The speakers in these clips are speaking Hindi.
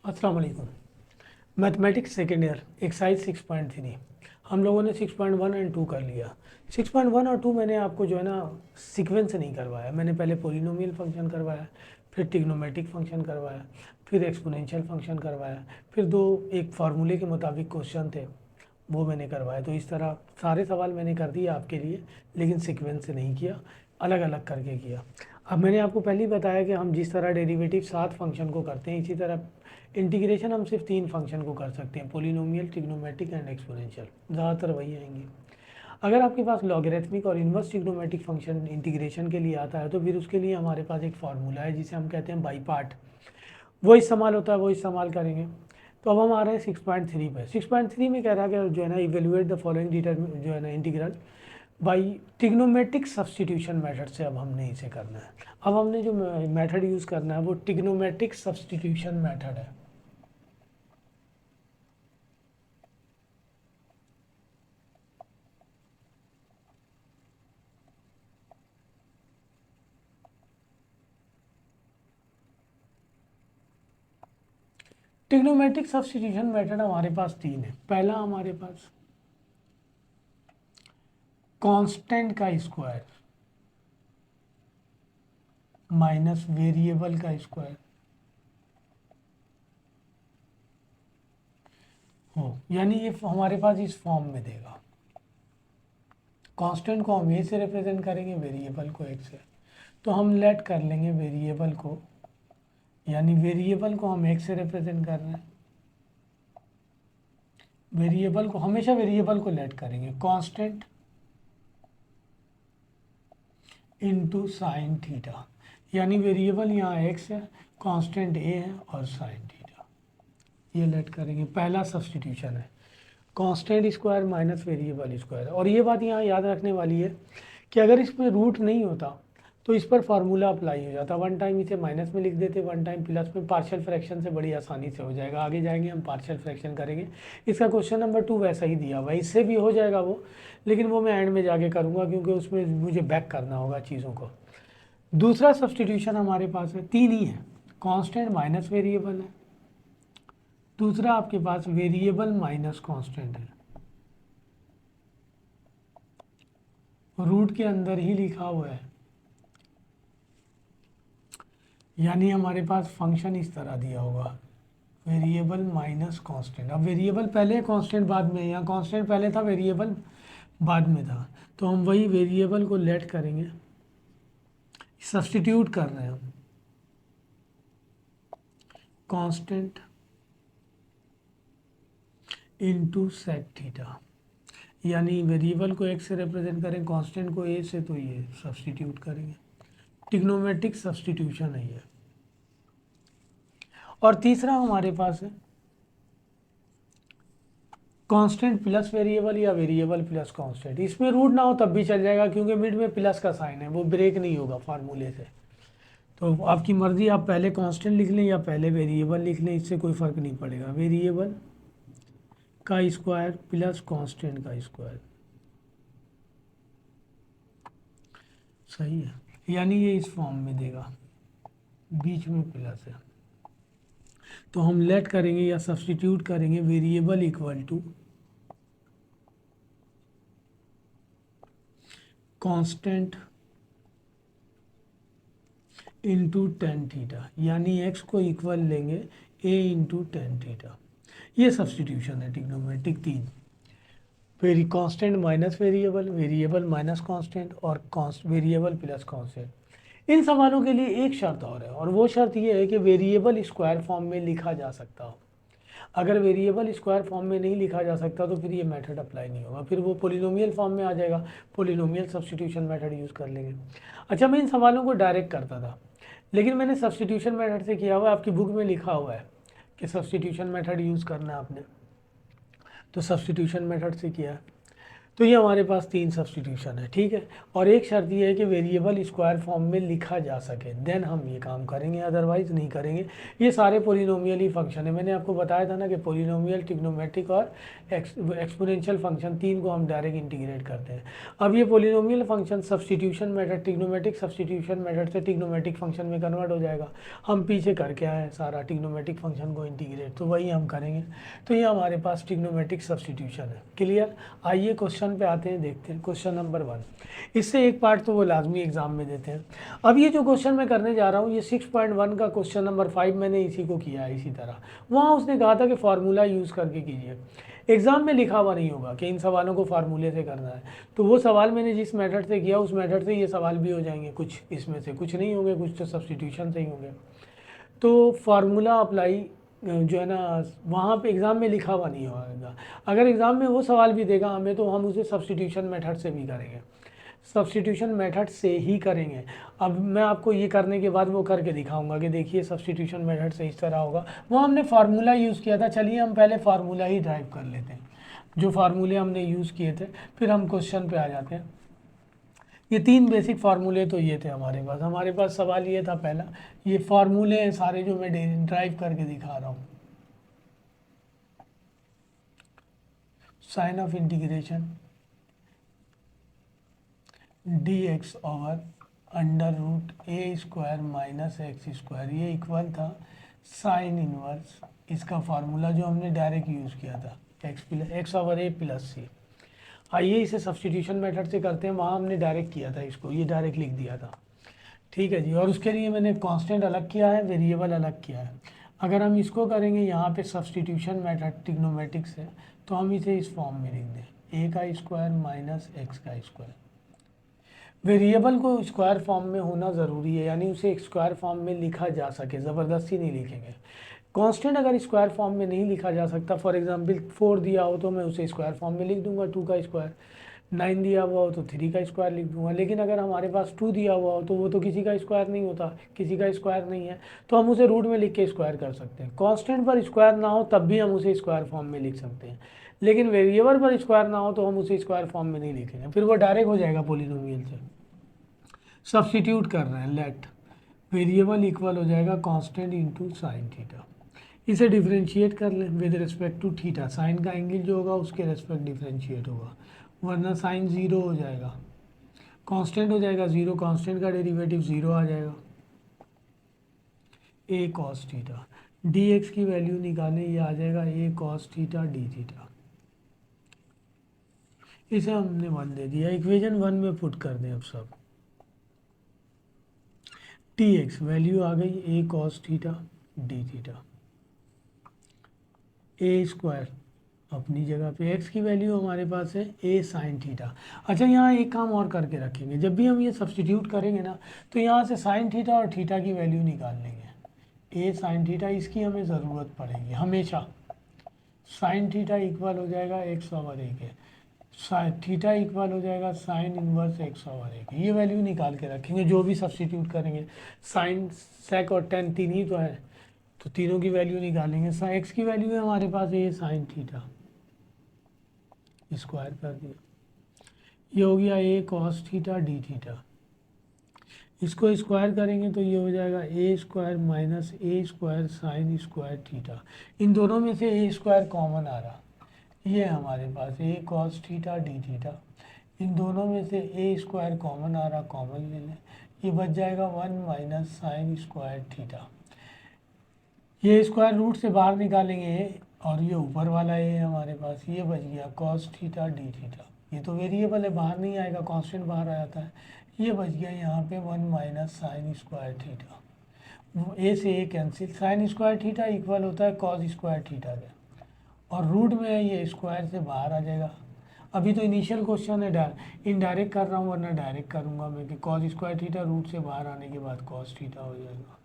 अस्सलाम वालेकुम। मैथमेटिक्स सेकेंड ईयर एक्सरसाइज 6.3 हम लोगों ने 6.1 एंड 2 कर लिया। 6.1 और 2 मैंने आपको जो है ना सीक्वेंस नहीं करवाया। मैंने पहले पोलिनोमियल फंक्शन करवाया, फिर ट्रिग्नोमेट्रिक फंक्शन करवाया, फिर एक्सपोनेंशियल फंक्शन करवाया, फिर दो एक फार्मूले के मुताबिक क्वेश्चन थे वो मैंने करवाया। तो इस तरह सारे सवाल मैंने कर दिए आपके लिए, लेकिन सीक्वेंस से नहीं किया, अलग अलग करके किया। अब मैंने आपको पहले ही बताया कि हम जिस तरह डेरिवेटिव 7 फंक्शन को करते हैं, इसी तरह इंटीग्रेशन हम सिर्फ 3 फंक्शन को कर सकते हैं, पोलिनोमियल, ट्रिग्नोमेट्रिक एंड एक्सपोनेंशियल। ज़्यादातर वही आएंगे। अगर आपके पास लॉगरिथमिक और इन्वर्स ट्रिग्नोमेट्रिक फंक्शन इंटीग्रेशन के लिए आता है तो फिर उसके लिए हमारे पास एक फार्मूला है जिसे हम कहते हैं बाई पार्ट। वो इस्तेमाल होता है, वो इस्तेमाल करेंगे। तो अब हम आ रहे हैं 6.3 पे। 6.3 में कह रहा है कि जो है ना इवेल्युएट द फॉलोइंग जो है ना integral by trigonometric substitution method से अब हमने इसे करना है। अब हमने जो मेथड यूज़ करना है वो ट्रिग्नोमेट्रिक सब्सटीट्यूशन मेथड है। ट्रिग्नोमेट्रिक सब्सटीट्यूशन मेथड हमारे पास 3 है। पहला हमारे पास कांस्टेंट का स्क्वायर माइनस वेरिएबल का स्क्वायर हो, यानी ये हमारे पास इस फॉर्म में देगा। कांस्टेंट को हम ए से रिप्रेजेंट करेंगे, वेरिएबल को एक्स से। तो हम लेट कर लेंगे वेरिएबल को, यानी वेरिएबल को हम एक्स से रिप्रेजेंट कर रहे हैं। वेरिएबल को हमेशा वेरिएबल को लेट करेंगे कांस्टेंट इनटू साइन थीटा, यानी वेरिएबल यहाँ एक्स है, कांस्टेंट ए है और साइन थीटा, ये लेट करेंगे। पहला सब्सटीट्यूशन है constant square minus variable square. और ये बात यहाँ याद रखने वाली है कि अगर इस पर रूट नहीं होता तो इस पर फार्मूला अप्लाई हो जाता। वन टाइम इसे माइनस में लिख देते, वन टाइम प्लस में। पार्शियल फ्रैक्शन से बड़ी आसानी से हो जाएगा। आगे जाएंगे हम पार्शियल फ्रैक्शन करेंगे। इसका क्वेश्चन नंबर 2 वैसा ही दिया हुआ है, इससे भी हो जाएगा वो, लेकिन वो मैं एंड में जाके करूँगा क्योंकि उसमें मुझे बैक करना होगा चीज़ों को। दूसरा सब्सटीट्यूशन हमारे पास है, 3 ही है। कांस्टेंट माइनस वेरिएबल है, दूसरा आपके पास वेरिएबल माइनस कांस्टेंट है, रूट के अंदर ही लिखा हुआ है। यानी हमारे पास फंक्शन इस तरह दिया होगा, वेरिएबल माइनस कांस्टेंट। अब वेरिएबल पहले है, कांस्टेंट बाद में। यहाँ कांस्टेंट पहले था, वेरिएबल बाद में था। तो हम वही वेरिएबल को लेट करेंगे, सब्सटीट्यूट कर रहे हैं हम कांस्टेंट इनटू सेक थीटा, यानी वेरिएबल को एक्स से रिप्रेजेंट करें, कांस्टेंट को ए से, तो ये सब्सटीट्यूट करेंगे। ट्रिग्नोमेट्रिक सब्सटीट्यूशन है ये। और तीसरा हमारे पास है कांस्टेंट प्लस वेरिएबल या वेरिएबल प्लस कांस्टेंट। इसमें रूट ना हो तब भी चल जाएगा क्योंकि मिड में प्लस का साइन है, वो ब्रेक नहीं होगा फार्मूले से। तो आपकी मर्जी, आप पहले कांस्टेंट लिख लें या पहले वेरिएबल लिख लें, इससे कोई फ़र्क नहीं पड़ेगा। वेरिएबल का स्क्वायर प्लस कांस्टेंट का स्क्वायर, सही है। यानी ये इस फॉर्म में देगा, बीच में प्लस है। तो हम लेट करेंगे या सब्सटीट्यूट करेंगे variable equal to constant into tan theta, यानी एक्स को इक्वल लेंगे ए इंटू टेन थीटा। ये सब्सटीट्यूशन है trigonometric 3। Very constant minus variable, variable minus constant और वेरिएबल प्लस कांस्टेंट। इन सवालों के लिए एक शर्त और वो शर्त ये है कि वेरिएबल स्क्वायर फॉर्म में लिखा जा सकता हो। अगर वेरिएबल स्क्वायर फॉर्म में नहीं लिखा जा सकता तो फिर ये मेथड अप्लाई नहीं होगा, फिर वो पोलिनोमियल फॉर्म में आ जाएगा, पोलिनोमियल सब्सटीट्यूशन मेथड यूज़ कर लेंगे। अच्छा, मैं इन सवालों को डायरेक्ट करता था, लेकिन मैंने सब्सटीट्यूशन मेथड से किया हुआ है। आपकी बुक में लिखा हुआ है कि सब्सटीट्यूशन मेथड यूज़ करना है आपने, तो सब्सटीट्यूशन मेथड से किया। तो ये हमारे पास 3 सब्स्टिट्यूशन है, ठीक है। और एक शर्त ये है कि वेरिएबल स्क्वायर फॉर्म में लिखा जा सके, देन हम ये काम करेंगे, अदरवाइज नहीं करेंगे। ये सारे पोलिनोमियल ही फंक्शन है। मैंने आपको बताया था ना कि पोलिनोमियल, ट्रिग्नोमेट्रिक और एक्सपोनेंशियल फंक्शन 3 को हम डायरेक्ट इंटीग्रेट करते हैं। अब ये polynomial function substitution method, trigonometric substitution method से ट्रिग्नोमेट्रिक फंक्शन में कन्वर्ट हो जाएगा। हम पीछे करके आए हैं सारा ट्रिग्नोमेट्रिक फंक्शन को इंटीग्रेट, तो वही हम करेंगे। तो ये हमारे पास ट्रिग्नोमेट्रिक सब्स्टिट्यूशन है। क्लियर? आइए क्वेश्चन पे आते हैं, देखते हैं क्वेश्चन नंबर 1। इससे एक पार्ट तो वो लाजमी एग्जाम में देते हैं। अब ये जो क्वेश्चन मैं करने जा रहा हूँ, ये 6.1 का क्वेश्चन नंबर 5 मैंने इसी को किया है इसी तरह। वहाँ उसने कहा था कि फार्मूला यूज़ करके कीजिए। एग्ज़ाम में लिखा हुआ नहीं होगा कि इन सवालों को फार्मूले से करना है। तो वो सवाल मैंने जिस मेथड से किया उस मेथड से ये सवाल भी हो जाएंगे। कुछ इसमें से कुछ नहीं होंगे, कुछ तो सब्स्टिट्यूशन से ही होंगे। तो फार्मूला अप्लाई जो है ना, वहाँ पे एग्ज़ाम में लिखा हुआ नहीं होगा। अगर एग्ज़ाम में वो सवाल भी देगा हमें, तो हम उसे सब्स्टिट्यूशन मेथड से भी करेंगे, सब्स्टिट्यूशन मेथड से ही करेंगे। अब मैं आपको ये करने के बाद वो करके दिखाऊंगा कि देखिए सब्स्टिट्यूशन मेथड से इस तरह होगा। वो हमने फार्मूला यूज़ किया था। चलिए हम पहले फार्मूला ही ड्राइव कर लेते हैं, जो फार्मूले हमने यूज़ किए थे, फिर हम क्वेश्चन पे आ जाते हैं। ये 3 बेसिक फार्मूले तो ये थे हमारे पास सवाल ये था पहला। ये फार्मूले हैं सारे जो मैं ड्राइव करके दिखा रहा हूँ। Sine of integration dx over under root a square minus x square, ये इक्वल था साइन इनवर्स इसका फार्मूला जो हमने डायरेक्ट यूज़ किया था, x over a plus c. आइए इसे सब्स्टिट्यूशन मेथड से करते हैं। वहाँ हमने डायरेक्ट किया था, इसको ये डायरेक्ट लिख दिया था, ठीक है जी। और उसके लिए मैंने कांस्टेंट अलग किया है, वेरिएबल अलग किया है। अगर हम इसको करेंगे यहाँ पे सब्स्टिट्यूशन मेथड ट्रिग्नोमेट्रिक से, तो हम इसे इस फॉर्म में लिख दें, ए का स्क्वायर माइनस एक्स का स्क्वायर। वेरिएबल को स्क्वायर फॉर्म में होना ज़रूरी है, यानी उसे स्क्वायर फॉर्म में लिखा जा सके, ज़बरदस्ती नहीं लिखेंगे। कांस्टेंट अगर स्क्वायर फॉर्म में नहीं लिखा जा सकता, फॉर एग्जांपल 4 दिया हो तो मैं उसे स्क्वायर फॉर्म में लिख दूंगा 2 का स्क्वायर, 9 दिया हुआ हो तो 3 का स्क्वायर लिख दूंगा। लेकिन अगर हमारे पास 2 दिया हुआ हो तो वो तो किसी का स्क्वायर नहीं होता, किसी का स्क्वायर नहीं है, तो हम उसे रूट में लिख के स्क्वायर कर सकते हैं। कांस्टेंट पर स्क्वायर ना हो तब भी हम उसे स्क्वायर फॉर्म में लिख सकते हैं, लेकिन वेरिएबल पर स्क्वायर ना हो तो हम उसे स्क्वायर फॉर्म में नहीं लिखेंगे, फिर वो डायरेक्ट हो जाएगा पोलिनोमियल से। सब्स्टिट्यूट कर रहे हैं, लेट वेरिएबल इक्वल हो जाएगा कांस्टेंट इंटू साइन थीटा। इसे डिफरेंशिएट कर लें with respect to theta, sine का एंगल जो होगा उसके रेस्पेक्ट डिफरेंशिएट होगा, वरना साइन 0 हो जाएगा, कांस्टेंट हो जाएगा 0, कांस्टेंट का डेरिवेटिव 0 आ जाएगा। ए कॉस थीटा डी एक्स की वैल्यू निकालें, ये आ जाएगा ए कॉस थीटा डी थीटा। इसे हमने 1 दे दिया, इक्वेशन 1 में पुट कर दें अब सब। टी एक्स वैल्यू आ गई ए cos theta D theta, a square अपनी जगह पे, एक्स की वैल्यू हमारे पास है ए साइन थीटा। अच्छा, यहाँ एक काम और करके रखेंगे, जब भी हम ये सब्स्टिट्यूट करेंगे ना, तो यहाँ से साइन थीटा और थीटा की वैल्यू निकाल लेंगे। ए साइन थीटा इसकी हमें ज़रूरत पड़ेगी हमेशा। साइन थीटा इक्वल हो जाएगा एक्स ओवर ए के, थीटा इक्वल हो जाएगा sine inverse x over a के। ये वैल्यू निकाल के रखेंगे जो भी सब्स्टिट्यूट करेंगे। साइन, सेक और टेन 3 ही तो है, तो तीनों की वैल्यू निकालेंगे। एक्स की वैल्यू है हमारे पास ए साइन थीटा, स्क्वायर कर दिया, ये हो गया ए कॉस थीटा डी थीटा। इसको स्क्वायर करेंगे तो ये हो जाएगा a square minus a square sine square theta. इन दोनों में से ए स्क्वायर कॉमन आ रहा, ये हमारे पास ए कॉस थीटा डी थीटा। इन दोनों में से ए स्क्वायर कॉमन आ रहा, कॉमन ले लें, ये बच जाएगा 1 माइनस साइन स्क्वायर थीटा। ये स्क्वायर रूट से बाहर निकालेंगे और ये ऊपर वाला ए हमारे पास, ये बच गया कॉस थीटा डी थीटा। ये तो वेरिएबल है, बाहर नहीं आएगा, कांस्टेंट बाहर आ जाता है। ये बच गया यहाँ पे 1 minus sine square theta. A से a cancel, sine square theta equal होता है कॉस स्क्वायर थीटा के, और रूट में है ये स्क्वायर से बाहर आ जाएगा। अभी तो इनिशियल क्वेश्चन है, इनडायरेक्ट कर रहा हूँ, वरना डायरेक्ट करूँगा मैं कि कॉस स्क्वायर थीटा रूट से बाहर आने के बाद कॉस थीटा हो जाएगा,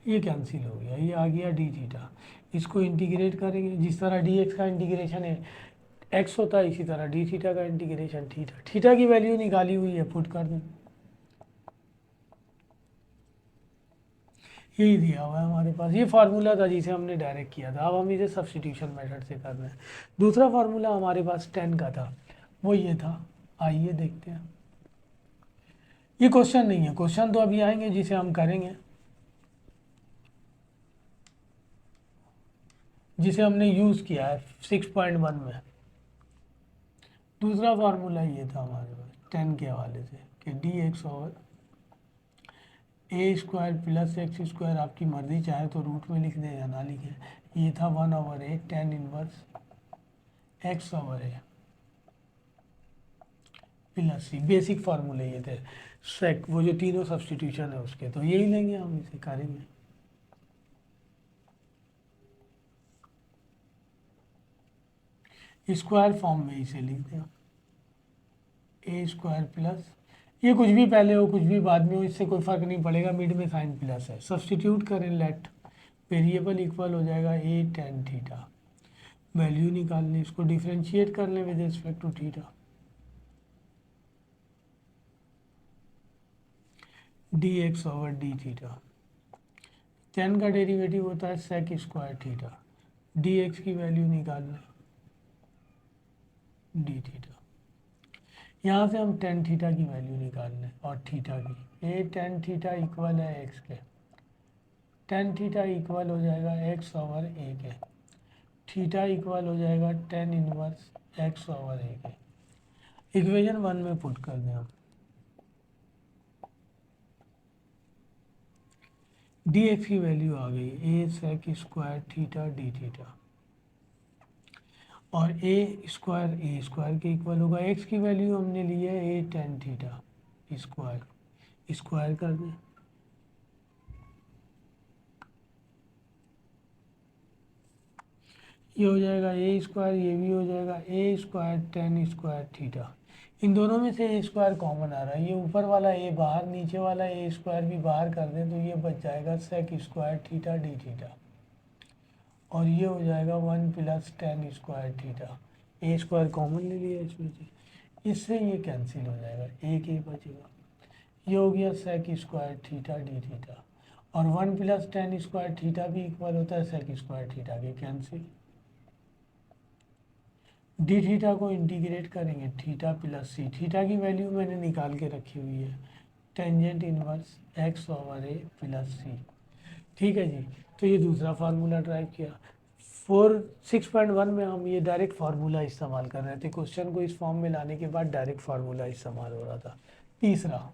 ये कैंसिल हो गया, ये आ गया डी थीटा। इसको इंटीग्रेट करेंगे, जिस तरह डी एक्स का इंटीग्रेशन है एक्स होता है, इसी तरह डी थीटा का इंटीग्रेशन थीटा। थीटा की वैल्यू निकाली हुई है, पुट कर दें, यही दिया हुआ है हमारे पास। ये फार्मूला था जिसे हमने डायरेक्ट किया था, अब हम इसे सब्स्टिट्यूशन मेथड से कर रहे हैं। दूसरा फार्मूला हमारे पास 10 का था, वो ये था। आइए देखते हैं। ये क्वेश्चन नहीं है, क्वेश्चन तो अभी आएंगे जिसे हम करेंगे, जिसे हमने यूज़ किया है 6.1 में। दूसरा फार्मूला ये था हमारे पास 10 के हवाले से कि डी एक्स ओवर ए स्क्वायर प्लस एक्स स्क्वायर, आपकी मर्जी चाहे तो रूट में लिख दें या ना लिखें। ये था 1/a tan inverse x over a plus c. Basic फार्मूले ये थे, सेक वो जो तीनों सब्सटीट्यूशन है उसके, तो यही लेंगे हम, इसे करेंगे। स्क्वायर फॉर्म में इसे लिख दें, ए स्क्वायर प्लस, ये कुछ भी पहले हो कुछ भी बाद में हो इससे कोई फ़र्क नहीं पड़ेगा, मिड में साइन प्लस है। सब्सटीट्यूट करें, लेट वेरिएबल इक्वल हो जाएगा ए टेन थीटा। वैल्यू निकालने, इसको डिफ्रेंशिएट कर लें with respect to theta. D x over d theta, tan का डेरिवेटिव होता है sec square theta. D x की वैल्यू निकाल लें, डी थीटा। यहाँ से हम टेन थीटा की वैल्यू निकाल लें और थीटा की। ए टेन थीटा इक्वल है एक्स के, टेन थीटा इक्वल हो जाएगा एक्स ओवर ए के, थीटा इक्वल हो जाएगा tan inverse x over a के। इक्वेशन 1 में पुट कर दें हम, डी एक्स की वैल्यू आ गई a sec square theta D theta, और ए स्क्वायर के इक्वल होगा। एक्स की वैल्यू हमने ली है a tan theta square, square कर दें, ये हो जाएगा ए स्क्वायर, ये भी हो जाएगा a square ten square theta. इन दोनों में से ए स्क्वायर कॉमन आ रहा है, ये ऊपर वाला ए बाहर, नीचे वाला ए स्क्वायर भी बाहर कर दें तो ये बच जाएगा sec square theta D theta, और ये हो जाएगा 1 plus tan square theta. A square common ले लिया इसमें से, इससे ये कैंसिल हो जाएगा, एक ए बचेगा। ये हो गया sec square theta D theta, और 1 प्लस टेन स्क्वायर थीटा भी इक्वल होता है सेक स्क्वायर थीटा के, कैंसिल। डी थीटा को इंटीग्रेट करेंगे, थीटा प्लस सी, थीटा की वैल्यू मैंने निकाल के रखी हुई है, tangent inverse x over a plus c. ठीक है जी, तो ये दूसरा फार्मूला ड्राइव किया। 6.1 में हम ये डायरेक्ट फार्मूला इस्तेमाल कर रहे थे, क्वेश्चन को इस फॉर्म में लाने के बाद डायरेक्ट फार्मूला इस्तेमाल हो रहा था। तीसरा,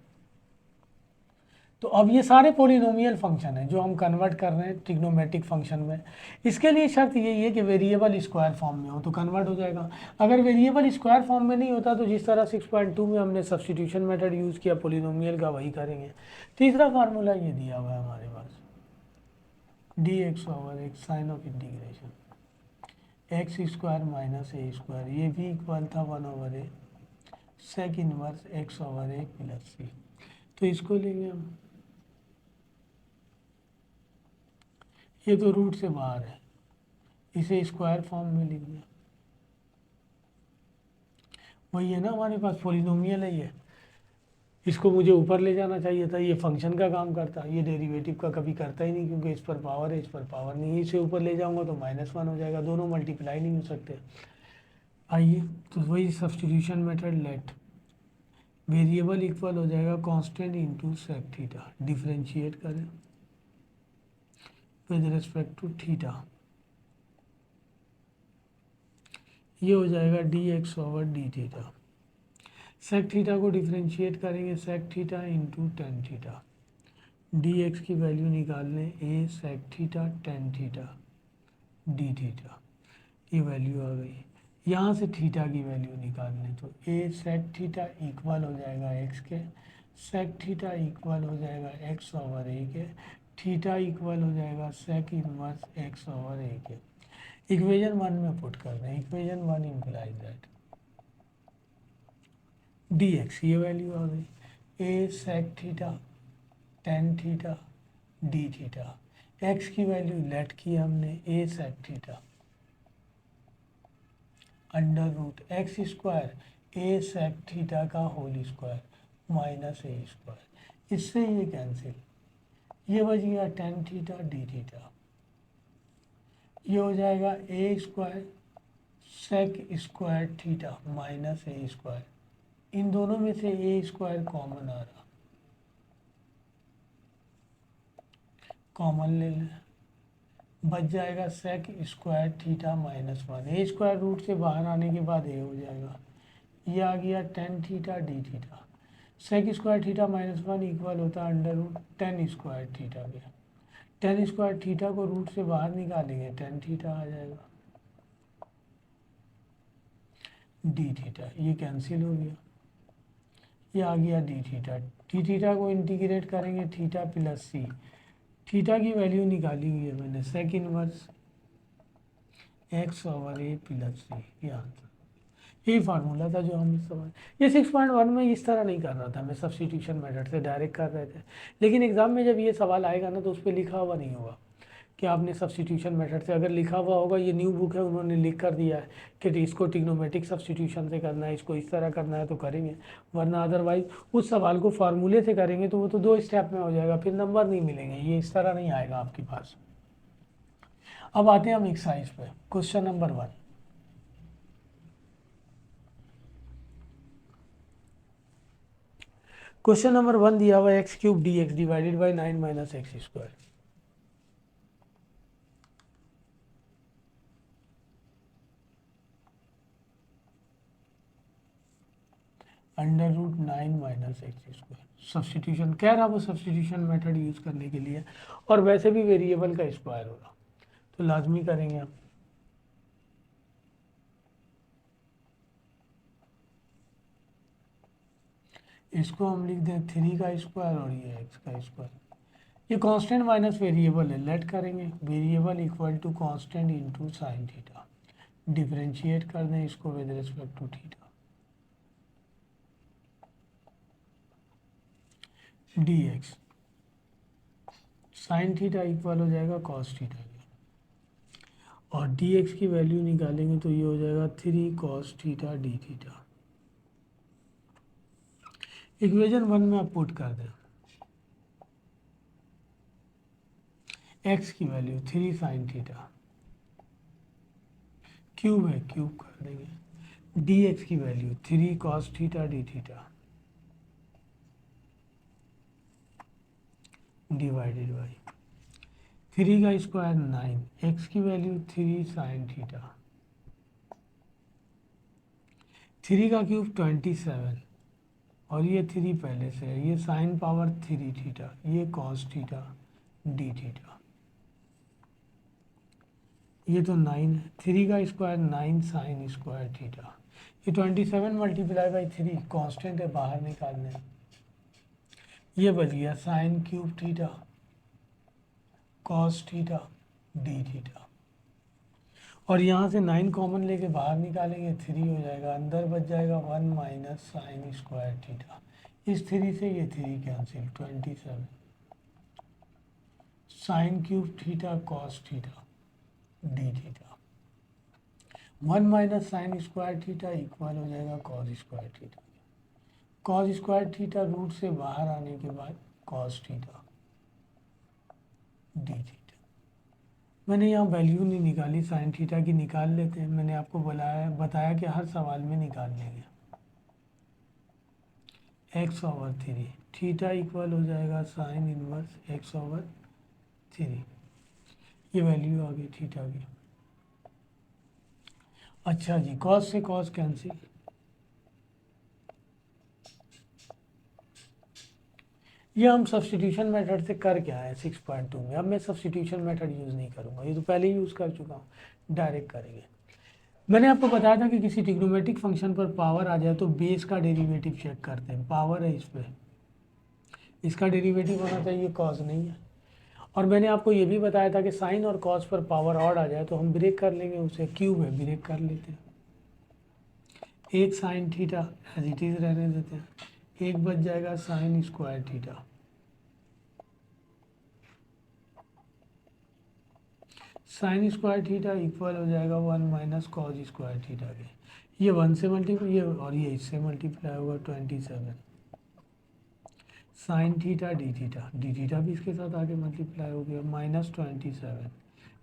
तो अब ये सारे पोलिनोमियल फंक्शन हैं जो हम कन्वर्ट कर रहे हैं ट्रिग्नोमेट्रिक फंक्शन में। इसके लिए शर्त यही है कि वेरिएबल स्क्वायर फॉर्म में हो तो कन्वर्ट हो जाएगा। अगर वेरिएबल स्क्वायर फॉर्म में नहीं होता तो जिस तरह 6.2 में हमने सब्सटीट्यूशन मेथड यूज़ किया पोलिनोमियल का, वही करेंगे। तीसरा फार्मूला ये दिया हुआ है हमारे पास, d x over x sign of integration x square minus a square, ये भी इक्वल था 1 over a sec inverse x over a plus c. तो इसको लेंगे हम, ये तो रूट से बाहर है, इसे स्क्वायर फॉर्म में लिख दिया। वही है ना हमारे पास पोलिनोमियल है ये, इसको मुझे ऊपर ले जाना चाहिए था, ये फंक्शन का काम करता, ये डेरिवेटिव का कभी करता ही नहीं, क्योंकि इस पर पावर है इस पर पावर नहीं है। इसे ऊपर ले जाऊंगा तो -1 हो जाएगा, दोनों मल्टीप्लाई नहीं हो सकते। आइए, तो वही substitution method, let variable equal हो जाएगा constant into sec theta, differentiate करें विद रिस्पेक्ट टू थीटा, ये हो जाएगा d x over d theta. Sec theta को डिफरेंशिएट करेंगे, sec theta into tan theta, d x की वैल्यू निकाल लें, a sec theta tan theta D theta, ये वैल्यू आ गई। यहाँ से थीटा की वैल्यू निकाल लें तो ए सेक थीटा इक्वल हो जाएगा एक्स के, सेक थीटा इक्वल हो जाएगा एक्स ओवर ए के, थीटा इक्वल हो जाएगा sec inverse x over a के। इक्वेशन 1 में पुट कर दें, equation 1 implies that d x, ये वैल्यू आ गई, a sec theta tan theta D theta, x की वैल्यू लेट की हमने a sec theta under root x square a sec theta का whole square minus a square, इससे ये कैंसिल, ये बच गया टेन थीटा डी थीटा, ये हो जाएगा a square sec square theta minus a square, इन दोनों में से ए स्क्वायर कॉमन आ रहा, कॉमन ले लें, बच जाएगा sec square theta minus one. A square root से बाहर आने के बाद ए हो जाएगा, ये आ गया tan theta D theta. Sec square theta minus one equal होता है under root tan square theta के। टेन स्क्वायर थीटा को रूट से बाहर निकालेंगे, टेन थीटा आ जाएगा डी थीटा, ये कैंसिल हो गया, ये आ गया डी थीटा। डी थीटा को इंटीग्रेट करेंगे थीटा प्लस सी, थीटा की वैल्यू निकाली हुई है मैंने, सेक inverse x over a plus c, ये आंसर, यही फार्मूला था जो हम इस सवाल, ये 6.1 में इस तरह नहीं कर रहा था मैं, सब्स्टिट्यूशन मेथड से डायरेक्ट कर रहे थे, लेकिन एग्जाम में जब ये सवाल आएगा ना तो उस पर लिखा हुआ नहीं होगा कि आपने सब्स्टिट्यूशन मेथड से, अगर लिखा हुआ होगा, ये न्यू बुक है उन्होंने लिख कर दिया है कि इसको ट्रिग्नोमेट्रिक सब्स्टिट्यूशन से करना है, इसको इस तरह करना है तो करेंगे, वरना अदरवाइज उस सवाल को फार्मूले से करेंगे तो वो तो 2 स्टेप में हो जाएगा, फिर नंबर नहीं मिलेंगे, ये इस तरह नहीं आएगा आपके पास। अब आते हैं हम एक्सरसाइज पे, क्वेश्चन नंबर 1। क्वेश्चन नंबर 1 दिया हुआ है x cube d x divided by 9 minus x square. Under root 9 minus x square, substitution कह रहा, वो सब्सटीट्यूशन मेथड यूज करने के लिए, और वैसे भी वेरिएबल का स्क्वायर होगा तो लाजमी करेंगे हम। इसको हम लिख दें 3 का स्क्वायर और ये एक्स का स्क्वायर, ये कांस्टेंट माइनस वेरिएबल है, लेट करेंगे variable equal to constant into sine theta, differentiate कर दें इसको with respect to theta, d x sine theta equal हो जाएगा कॉस थीटा के, और डी एक्स की वैल्यू निकालेंगे तो ये हो जाएगा 3 cos theta D theta. Equation 1 में आप पुट कर दें एक्स की वैल्यू 3 साइन थीटा, क्यूब है क्यूब कर देंगे, डी एक्स की value 3 cos theta D theta divided by 3 का स्क्वायर 9, एक्स की वैल्यू 3 साइन थीटा, 3 का क्यूब 27, और ये 3 पहले से है, ये साइन पावर 3 थीटा, ये कॉस थीटा डी थीटा, ये तो 9 है, 3 का स्क्वायर 9 साइन स्क्वायर थीटा, ये 27 मल्टीप्लाई बाई 3 कांस्टेंट है, बाहर निकालने, ये बच गया sign cube theta cos theta D theta, और यहाँ से 9 कॉमन लेके बाहर निकालेंगे 3 हो जाएगा, अंदर बच जाएगा 1 माइनस साइन स्क्वायर थीटा, इस 3 से ये 3 cancel, 27 sine cube theta cos theta D theta, 1 minus sine square theta equal हो जाएगा cos square theta, cos square theta root से बाहर आने के बाद कॉस थीटा डी थीटा। मैंने यहाँ वैल्यू नहीं निकाली, साइन थीटा की निकाल लेते हैं, मैंने आपको बताया कि हर सवाल में निकाल लेंगे, एक्स ओवर 3 थीटा इक्वल हो जाएगा साइन इनवर्स एक्स ओवर 3, ये वैल्यू आ गई थीटा की। अच्छा जी, कॉस से कॉस कैंसिल, ये हम सब्स्टिट्यूशन मेथड से कर क्या है 6.2 में, अब मैं सब्स्टिट्यूशन मेथड यूज़ नहीं करूँगा, ये तो पहले ही यूज़ कर चुका हूँ, डायरेक्ट करेंगे। मैंने आपको बताया था कि किसी ट्रिग्नोमेट्रिक फंक्शन पर पावर आ जाए तो बेस का डेरिवेटिव चेक करते हैं, पावर है इस पर, इसका डेरिवेटिव होना चाहिए, कॉस नहीं है, और मैंने आपको ये भी बताया था कि साइन और कॉस पर पावर ऑड आ जाए तो हम ब्रेक कर लेंगे उसे, क्यूब है ब्रेक कर लेते हैं, एक sine theta as it is रहने देते हैं, एक बच जाएगा sine square theta, sine square theta equal हो जाएगा 1 माइनस कॉस स्क्वायर थीटा के, ये 1 से मल्टीप्लाई, ये और ये इससे मल्टीप्लाई होगा 27 साइन थीटा डी थीटा भी इसके साथ आगे मल्टीप्लाई हो गया, माइनस 27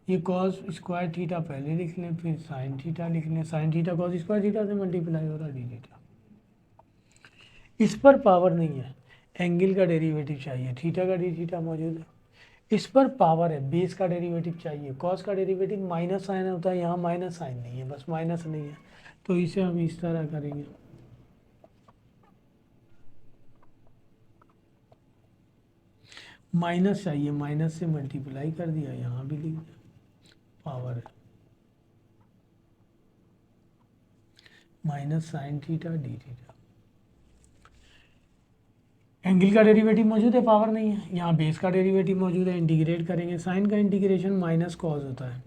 ये कॉस स्क्वायर थीटा पहले लिख लें, फिर साइन थीटा लिख लें। Sign theta cos square theta से मल्टीप्लाई हो रहा है डी थीटा। इस पर पावर नहीं है, एंगल का डेरिवेटिव चाहिए, थीटा का डी थीटा मौजूद है। इस पर पावर है, बेस का डेरिवेटिव चाहिए। कॉस का डेरिवेटिव माइनस साइन होता है, यहाँ माइनस साइन नहीं है, बस माइनस नहीं है, तो इसे हम इस तरह करेंगे। माइनस चाहिए, माइनस से मल्टीप्लाई कर दिया, यहाँ भी लिख दिया, पावर है minus sine theta D theta. Angle का डेरिवेटिव मौजूद है, पावर नहीं है। यहाँ बेस का डेरिवेटिव मौजूद है, इंटीग्रेट करेंगे। साइन का इंटीग्रेशन माइनस कॉस होता है,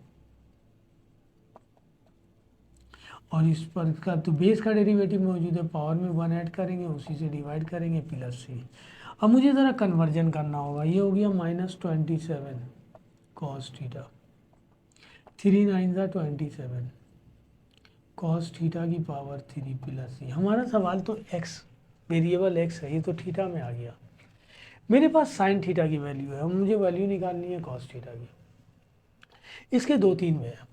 और इस पर का तो बेस का डेरिवेटिव मौजूद है, पावर में 1 ऐड करेंगे, उसी से डिवाइड करेंगे, प्लस सी। अब मुझे ज़रा कन्वर्जन करना होगा। ये हो गया -27 कॉस थीटा, 3 9 27 कॉस थीटा की पावर 3 प्लस सी। हमारा सवाल तो एक्स, वेरिएबल एक्स है, ये तो थीटा में आ गया। मेरे पास साइन थीटा की वैल्यू है, अब मुझे वैल्यू निकालनी है कॉस थीटा की। इसके 2-3 वे हैं,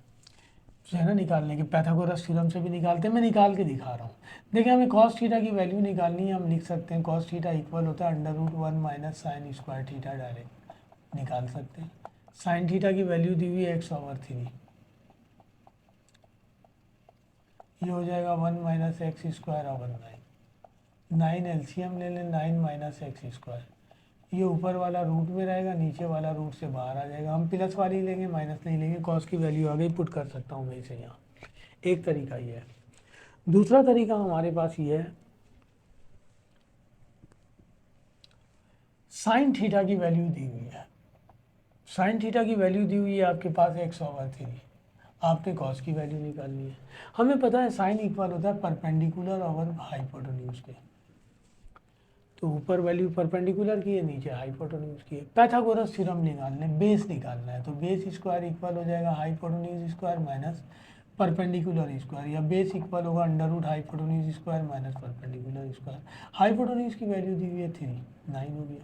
जो है ना निकालने के। पाइथागोरस थ्योरम से भी निकालते हैं, मैं निकाल के दिखा रहा हूँ। देखिए, हमें कॉस थीटा की वैल्यू निकालनी है, हम लिख सकते हैं कॉस थीटा इक्वल होता है √1 minus sine square theta, direct निकाल सकते हैं। साइन थीटा की वैल्यू दी हुई है x/3, ये हो जाएगा 1 माइनस एक्स स्क्वायर और 9 एलसीएम ले लें, 9 माइनस एक्स स्क्वायर। ये ऊपर वाला रूट में रहेगा, नीचे वाला रूट से बाहर आ जाएगा। हम प्लस वाली लेंगे, माइनस नहीं लेंगे। कॉस की वैल्यू आ गई, पुट कर सकता हूँ मैं इसे यहाँ। एक तरीका ये है। दूसरा तरीका हमारे पास ये है, साइन थीटा की वैल्यू दी हुई है। साइन थीटा की वैल्यू दी हुई है आपके पास x/3, आपने कॉस की वैल्यू निकालनी है। हमें पता है साइन इक्वल होता है परपेंडिकुलर ओवर हाइपोटेन्यूज के, तो ऊपर वैल्यू परपेंडिकुलर की है, नीचे हाइपोटेन्यूज की है। पाइथागोरस थ्योरम निकालना है, बेस निकालना है, तो बेस स्क्वायर इक्वल हो जाएगा hypotenuse square minus perpendicular square, या बेस इक्वल होगा under root hypotenuse square minus perpendicular square. Hypotenuse की वैल्यू दी हुई है 3, 9 हो गया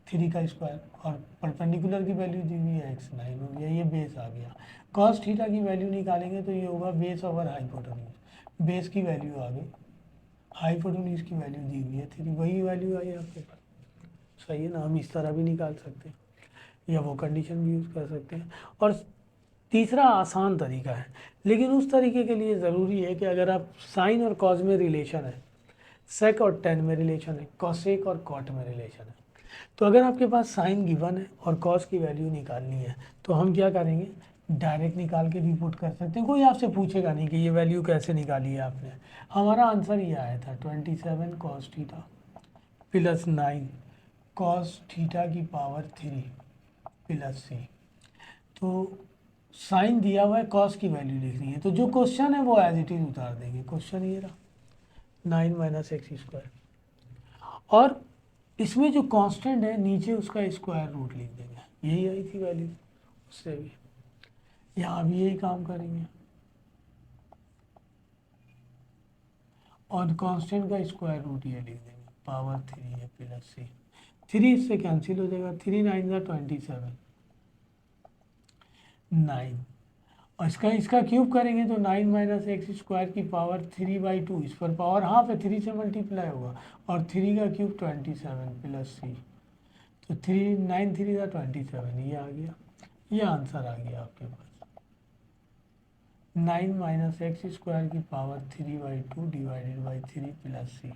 3 का स्क्वायर, और परपेंडिकुलर की वैल्यू दी हुई है x, 9 हो गया, ये बेस आ गया। कॉस थीटा की वैल्यू निकालेंगे तो ये होगा बेस ओवर हाइपोटेन्यूज, बेस की वैल्यू आ गई, हाइपोटेन्यूज की वैल्यू दी हुई है 3, वही वैल्यू आई आपके पास। सही है ना, हम इस तरह भी निकाल सकते हैं, या वो कंडीशन भी यूज़ कर सकते हैं। और तीसरा आसान तरीका है, लेकिन उस तरीके के लिए ज़रूरी है कि अगर आप साइन और कॉस में रिलेशन है, सेक और टेन में रिलेशन है, कॉसेक और कॉट में रिलेशन है, तो अगर आपके पास साइन गिवन है और कॉस की वैल्यू निकालनी है, तो हम क्या करेंगे, डायरेक्ट निकाल के भी पुट कर सकते हैं। कोई आपसे पूछेगा नहीं कि ये वैल्यू कैसे निकाली है आपने। हमारा आंसर ये आया था 27 cos theta plus 9 cos theta की पावर 3 प्लस सी। तो साइन दिया हुआ है, कॉस की वैल्यू लिखनी है, तो जो क्वेश्चन है वो एज इट इज उतार देंगे। क्वेश्चन ये रहा 9 माइनस एक्स स्क्वायर, और इसमें जो कांस्टेंट है नीचे उसका स्क्वायर रूट लिख देंगे। यही आई थी वैल्यू, उससे भी यहाँ भी यही काम करेंगे, और कांस्टेंट का स्क्वायर रूट ये लिख देंगे, पावर 3 है प्लस सी। 3 इससे कैंसिल हो जाएगा, 3 9 27 9, और इसका क्यूब करेंगे तो 9 माइनस एक्स स्क्वायर की पावर 3/2, इस पर पावर हाफ है, 3 से मल्टीप्लाई होगा, और 3 का क्यूब 27 प्लस सी। तो 3 9 3 27, ये आ गया, ये आंसर आ गया आपके पास। 9 माइनस एक्स स्क्वायर की power 3/2 divided by 3 plus c.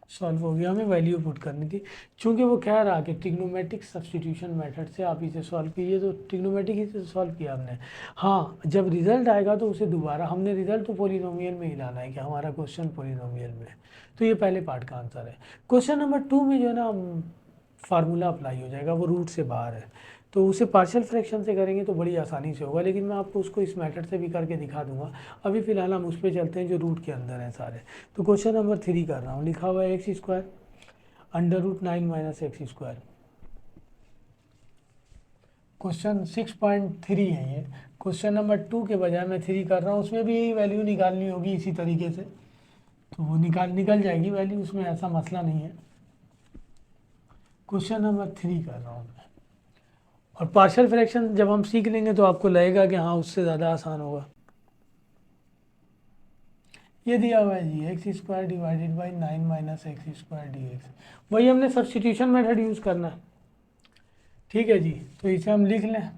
Solve हो गया। हमें वैल्यू पुट करनी थी, चूंकि वो कह रहा कि ट्रिग्नोमेट्रिक सब्सटीट्यूशन मेथड से आप इसे सॉल्व कीजिए, तो ट्रिग्नोमेट्रिक ही से सॉल्व किया हमने। हाँ, जब रिजल्ट आएगा तो उसे दोबारा, हमने रिजल्ट तो पॉलिनोमियल में ही लाना है कि हमारा क्वेश्चन पॉलिनोमियल में है। तो ये पहले पार्ट का आंसर है। क्वेश्चन नंबर 2 में जो है ना फार्मूला अप्लाई हो जाएगा, वो रूट से बाहर है, तो उसे पार्शियल फ्रैक्शन से करेंगे तो बड़ी आसानी से होगा, लेकिन मैं आपको उसको इस मेथड से भी करके दिखा दूंगा। अभी फिलहाल हम उस पर चलते हैं जो रूट के अंदर हैं सारे। तो क्वेश्चन नंबर 3 कर रहा हूँ, लिखा हुआ है x square √9 minus x square. Question 6.3 है ये। क्वेश्चन नंबर 2 के बजाय मैं 3 कर रहा हूँ, उसमें भी यही वैल्यू निकालनी होगी इसी तरीके से, तो वो निकल जाएगी वैल्यू, उसमें ऐसा मसला नहीं है। क्वेश्चन नंबर 3 कर रहा हूँ मैं, और पार्शियल फ्रैक्शन जब हम सीख लेंगे तो आपको लगेगा कि हाँ उससे ज़्यादा आसान होगा। ये दिया हुआ है जी x square divided by 9 minus x square d x, वही हमने सब्सटीट्यूशन मेथड यूज़ करना है। ठीक है जी, तो इसे हम लिख लें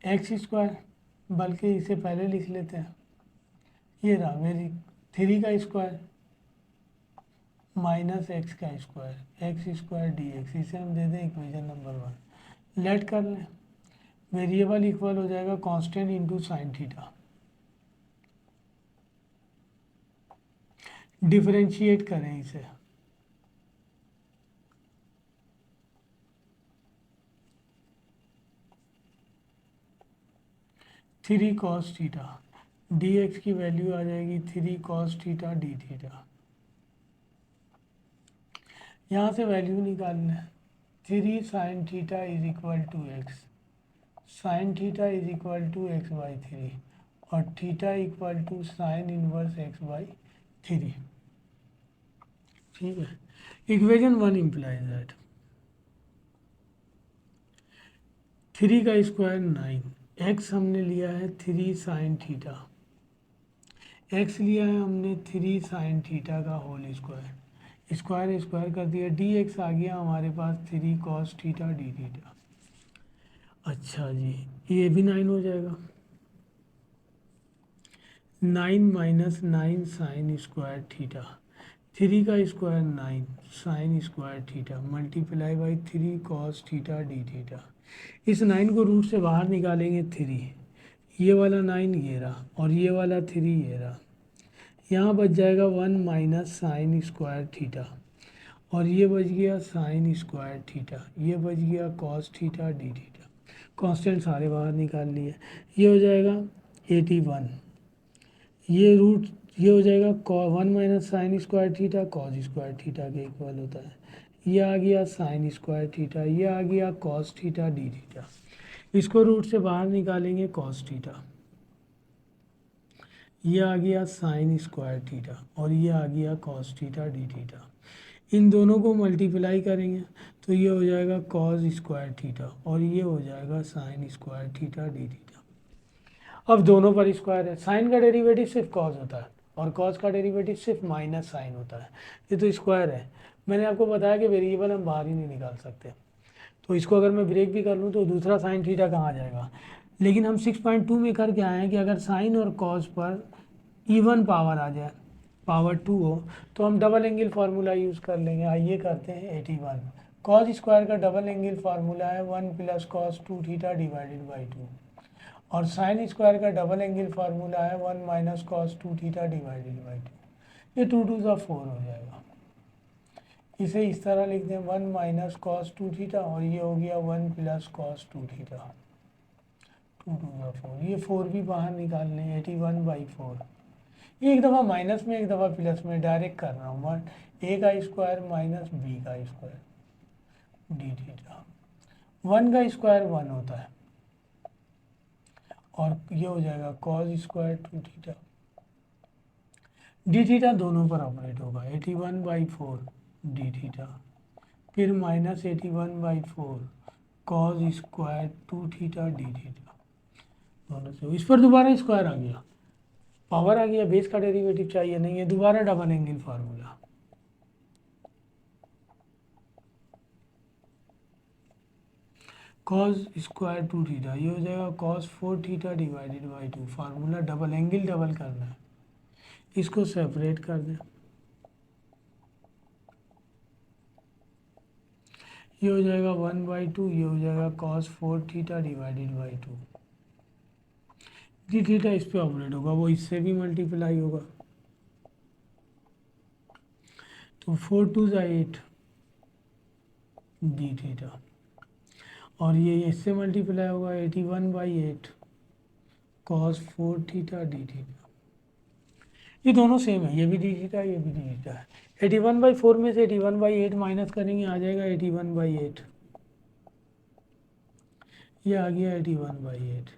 एक्स स्क्वायर, बल्कि इसे पहले लिख लेते हैं, ये रहा मेरी 3 का स्क्वायर माइनस एक्स का square x square d x, इसे हम दे दें इक्वेशन नंबर 1। लेट कर लें, वेरिएबल इक्वल हो जाएगा constant into sine theta. Differentiate करें इसे, three cos theta d x की वैल्यू आ जाएगी 3 कॉस थीटा डी थीटा। यहाँ से वैल्यू निकालना है, 3 sine theta is equal to x, sine theta is equal to x by 3 और theta equal to sine inverse x by 3। ठीक है, इक्वेशन 1 इम्प्लाइज दैट 3 का स्क्वायर 9, एक्स हमने लिया है 3 साइन थीटा, एक्स लिया है हमने 3 साइन थीटा का होल स्क्वायर, स्क्वायर स्क्वायर कर दिया, डी एक्स आ गया हमारे पास 3 कॉस थीटा डी थीटा। अच्छा जी, ये भी 9 हो जाएगा, 9 माइनस 9 साइन स्क्वायर थीटा, 3 का square 9 sign square theta multiply by 3 cos theta D theta. इस 9 को रूट से बाहर निकालेंगे 3, ये वाला 9 ये रहा और ये वाला 3 ये रहा, यहाँ बच जाएगा 1 माइनस साइन स्क्वायर थीटा और ये बच गया साइन स्क्वायर थीटा, ये बच गया cos theta D theta, constant सारे बाहर निकाल लिए, ये हो जाएगा 81, ये रूट ये हो जाएगा 1 minus sine square theta cos square theta के इक्वल होता है, ये आ गया साइन स्क्वायर थीटा, ये आ गया कॉस थीटा डी थीटा, इसको रूट से बाहर निकालेंगे कॉस थीटा, ये आ गया साइन स्क्वायर थीटा और ये आ गया कॉस थीटा डी थीटा। इन दोनों को मल्टीप्लाई करेंगे तो ये हो जाएगा कॉस स्क्वायर थीटा और ये हो जाएगा sine square theta D theta. अब दोनों पर स्क्वायर है, साइन का डेरिवेटिव सिर्फ कॉस होता है और कॉस का डेरिवेटिव सिर्फ माइनस साइन होता है, ये तो स्क्वायर है। मैंने आपको बताया कि वेरिएबल हम बाहर ही नहीं निकाल सकते, तो इसको अगर मैं ब्रेक भी कर लूँ तो दूसरा साइन थीटा कहाँ जाएगा। लेकिन हम 6.2 में करके आए हैं कि अगर साइन और कॉस पर इवन पावर आ जाए, पावर 2 हो, तो हम डबल एंगल फार्मूला यूज़ कर लेंगे। आइए करते हैं 81, कॉस स्क्वायर का डबल एंगल फार्मूला है 1 plus cos 2 theta divided by 2 और साइन स्क्वायर का डबल एंगल फार्मूला है 1 minus cos 2 theta divided by 2। ये 2 टू ज़ा 4 हो जाएगा, इसे इस तरह लिख दें 1 माइनस कॉस 2 थीटा और ये हो गया 1 प्लस कॉस 2 थीटा, 2 टू ज़ा 4, ये 4 भी बाहर निकाल लें 81 बाई 4। ये एक दफ़ा माइनस में एक दफ़ा प्लस में डायरेक्ट कर रहा हूँ, 1 ए का स्क्वायर माइनस बी का स्क्वायर डी थीटा, 1 का स्क्वायर 1 होता है और ये हो जाएगा cos square 2 theta, D theta दोनों पर ऑपरेट होगा 81 बाई 4 डी थीटा, फिर minus 81 by 4 cos square 2 theta D theta, दोनों से इस पर दोबारा स्क्वायर आ गया, पावर आ गया, बेस का डेरिवेटिव चाहिए नहीं है, दोबारा double angle formula, cos square 2 theta, ये हो जाएगा cos 4 theta divided by 2, formula double angle double करना है, इसको सेपरेट कर दें, ये हो जाएगा 1 बाई 2, ये हो जाएगा cos 4 theta divided by 2, D theta इस पे ऑपरेट होगा, वो इससे भी मल्टीप्लाई होगा, तो 4 टू ज़ा 8 डी थीटा और ये इससे मल्टीप्लाई होगा 81 by 8 cos 4 theta D theta. ये दोनों सेम है, ये भी डी थीटा ये भी डी थीटा है। 81 बाई 4 में से 81 बाई 8 माइनस करेंगे, आ जाएगा 81 बाई 8, ये आ गया 81 बाई 8।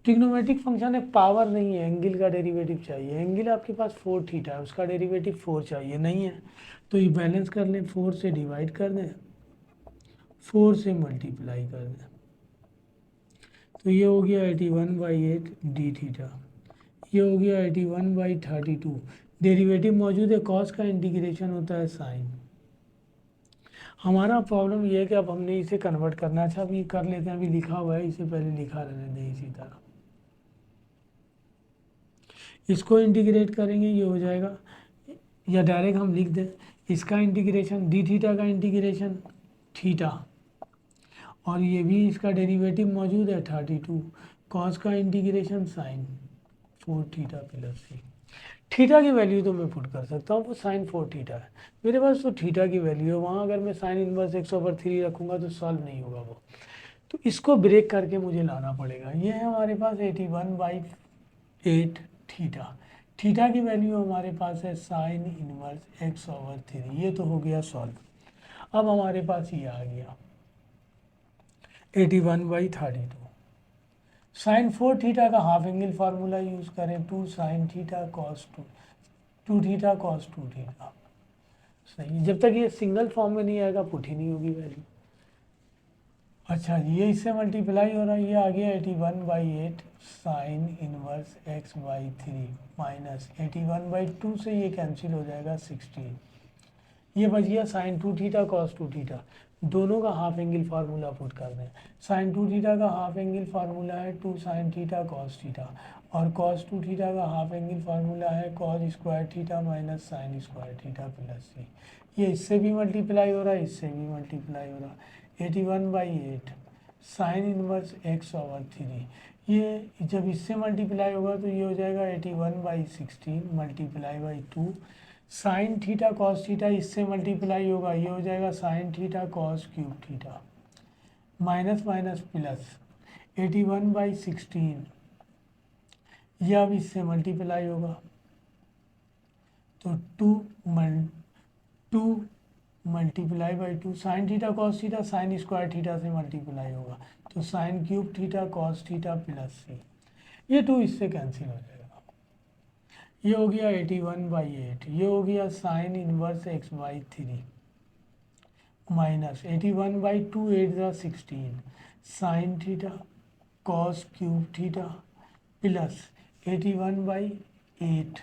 ट्रिग्नोमेट्रिक फंक्शन है, पावर नहीं है, एंगल का डेरिवेटिव चाहिए, एंगल आपके पास 4 थीटा है, उसका डेरिवेटिव 4 चाहिए, नहीं है तो ये बैलेंस कर लें, 4 से डिवाइड कर दें, 4 से मल्टीप्लाई कर दें तो ये हो गया 81/8 डी थीटा, ये हो गया 81/32। डेरिवेटिव मौजूद है, कॉस का इंटीग्रेशन होता है साइन। हमारा प्रॉब्लम ये है कि अब हमने इसे कन्वर्ट करना है। अच्छा अभी कर लेते हैं, अभी लिखा हुआ है, इसे पहले लिखा रहने दें इसी तरह। इसको इंटीग्रेट करेंगे, ये हो जाएगा, या डायरेक्ट हम लिख दें इसका इंटीग्रेशन डी थीटा का इंटीग्रेशन थीटा, और ये भी इसका डेरिवेटिव मौजूद है 32, कॉस का integration sign 4 theta plus c. Theta की वैल्यू तो मैं पुट कर सकता हूँ, वो साइन 4 थीटा है मेरे पास, तो थीटा की वैल्यू है वहाँ। अगर मैं साइन इनवर्स 1/3 रखूँगा तो सॉल्व नहीं होगा वो, तो इसको ब्रेक करके मुझे लाना पड़ेगा। ये है हमारे पास 81/8 थीटा। थीटा की वैल्यू हमारे पास है साइन इनवर्स 1/3, ये तो हो गया सॉल्व। अब हमारे पास ये आ गया 81/32। साइन 4 थीटा का हाफ एंगल फार्मूला यूज़ करें, 2 sine theta cos 2 theta cos 2 theta. सही, जब तक ये सिंगल फॉर्म में नहीं आएगा पुट ही नहीं होगी वैल्यू। अच्छा ये इससे मल्टीप्लाई हो रहा है, ये आ गया 81/8 साइन इनवर्स x/3 माइनस 81/2 से ये कैंसिल हो जाएगा 16। ये बच गया साइन 2 थीटा कॉस 2 थीटा। दोनों का हाफ एंगल फार्मूला पुट कर दें। साइन 2 थीटा का हाफ एंगल फार्मूला है 2 साइन थीटा कॉस थीटा, और कॉस 2 थीटा का हाफ एंगल फार्मूला है cos square theta minus sine square theta plus c. ये इससे भी मल्टीप्लाई हो रहा है, इससे भी मल्टीप्लाई हो रहा है। 81/8 साइन इनवर्स x/3, ये जब इससे मल्टीप्लाई होगा तो ये हो जाएगा 81/16 multiply by 2 sine theta cos theta, इससे मल्टीप्लाई होगा, ये हो जाएगा sine theta cos cube theta minus minus plus 81/16, यह अब इससे मल्टीप्लाई होगा तो 2 multiply by 2 sine theta cos theta sine square theta से मल्टीप्लाई होगा तो sine cube theta cos theta plus c, ये 2 इससे कैंसिल हो जाएगा। ये हो गया 81/8, ये हो गया साइन इनवर्स x/3 माइनस 81/2 8 ज़ा 16 sine theta cos cube theta plus 81/8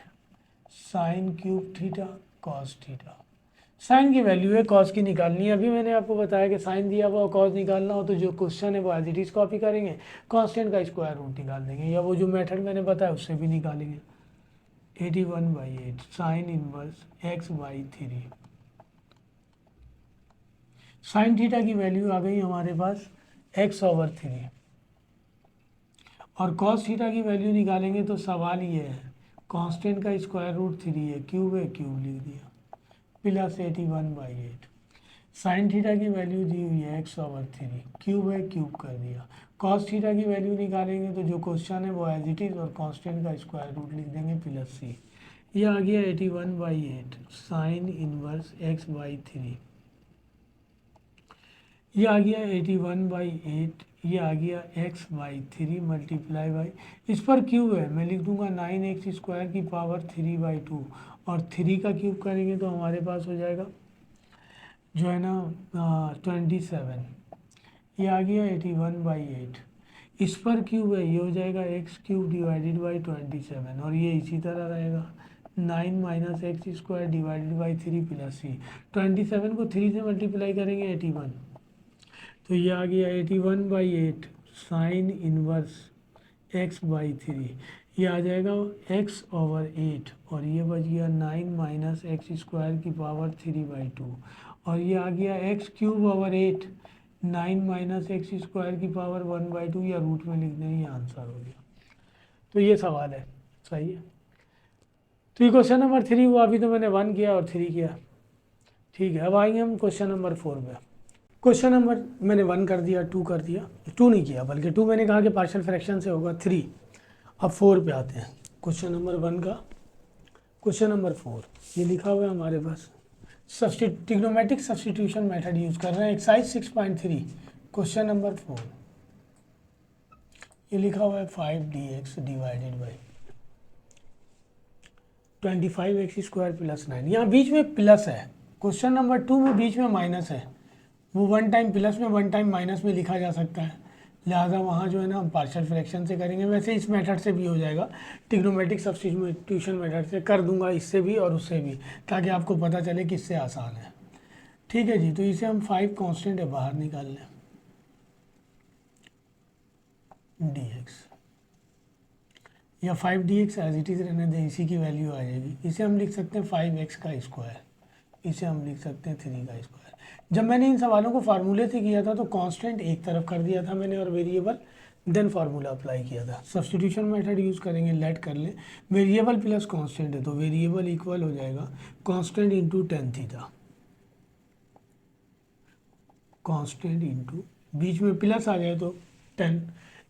sine cube theta cos theta. Sine की वैल्यू है, कॉस की निकालनी है। अभी मैंने आपको बताया कि साइन दिया हुआ कॉस निकालना हो तो जो क्वेश्चन है वो एज इट इज़ कॉपी करेंगे, कांस्टेंट का स्क्वायर रूट निकाल देंगे, या वो जो मेथड मैंने बताया उससे भी निकालेंगे। 81/8 sine inverse x/3, sign theta की वैल्यू आ गई हमारे पास x/3, और कॉस थीटा की वैल्यू निकालेंगे तो सवाल ये है, कांस्टेंट का स्क्वायर रूट 3 है, क्यूब लिख दिया प्लस 81/8, साइन थीटा की वैल्यू दी हुई है x/3, क्यूब कर दिया। कॉस थीटा की वैल्यू निकालेंगे तो जो क्वेश्चन है वो एज इट इज़, और कांस्टेंट का स्क्वायर रूट लिख देंगे प्लस सी। ये आ गया 81/8 साइन इनवर्स x/3, ये आ गया 81/8, ये आ गया x/3 मल्टीप्लाई बाई, इस पर क्यूब है मैं लिख दूंगा 9x² की पावर 3/2, और 3 का क्यूब करेंगे तो हमारे पास हो जाएगा जो है ना 27। ये आ गया 81/8, इस पर क्यूब है, ये हो जाएगा x³ डिवाइडेड बाई 27, और ये इसी तरह रहेगा 9 minus x² divided by 3 plus c. 27 को 3 से मल्टीप्लाई करेंगे 81, तो ये आ गया 81/8 साइन इनवर्स x/3, ये आ जाएगा x/8, और ये बच गया 9 माइनस x² की पावर 3/2, और ये आ गया x³/8 9 माइनस x² की पावर 1/2, या रूट में लिख दें, ये आंसर हो गया। तो ये सवाल है, सही है। तो ये क्वेश्चन नंबर 3 हुआ, अभी तो मैंने 1 किया और 3 किया, ठीक है। अब आएंगे हम क्वेश्चन नंबर 4 पे। क्वेश्चन नंबर मैंने 1 कर दिया, 2 कर दिया, 2 नहीं किया, बल्कि 2 मैंने कहा कि पार्शियल फ्रैक्शन से होगा 3। अब 4 पे आते हैं। क्वेश्चन नंबर 1 का क्वेश्चन नंबर 4 ये लिखा हुआ है हमारे पास, ट्रिग्नोमेट्रिक सब्स्टिट्यूशन मेथड यूज़ कर रहे हैं, एक्सरसाइज 6.3 क्वेश्चन नंबर 4। ये लिखा हुआ है 5dx divided by 25x² plus 9, यहाँ बीच में प्लस है। क्वेश्चन नंबर 2 में बीच में माइनस है, वो वन टाइम प्लस में वन टाइम माइनस में लिखा जा सकता है, लिहाजा वहाँ जो है ना हम पार्शियल फ्रैक्शन से करेंगे। वैसे इस मेथड से भी हो जाएगा, ट्रिग्नोमेट्रिक सब्स्टिट्यूशन मेथड से कर दूंगा, इससे भी और उससे भी, ताकि आपको पता चले किससे आसान है। ठीक है जी, तो इसे हम 5 कांस्टेंट है बाहर निकाल लें, डी एक्स या 5 d x as it is रहने दें, इसी की वैल्यू आ जाएगी। इसे हम लिख सकते हैं 5x का स्क्वायर, इसे हम लिख सकते हैं 3 का स्क्वायर। जब मैंने इन सवालों को फार्मूले से किया था तो कांस्टेंट एक तरफ कर दिया था मैंने और वेरिएबल देन फार्मूला अप्लाई किया था। सब्स्टिट्यूशन मेथड यूज़ करेंगे, लेट कर लें, वेरिएबल प्लस कांस्टेंट है तो वेरिएबल इक्वल हो जाएगा constant into tan theta, constant into बीच में प्लस आ जाए तो 10,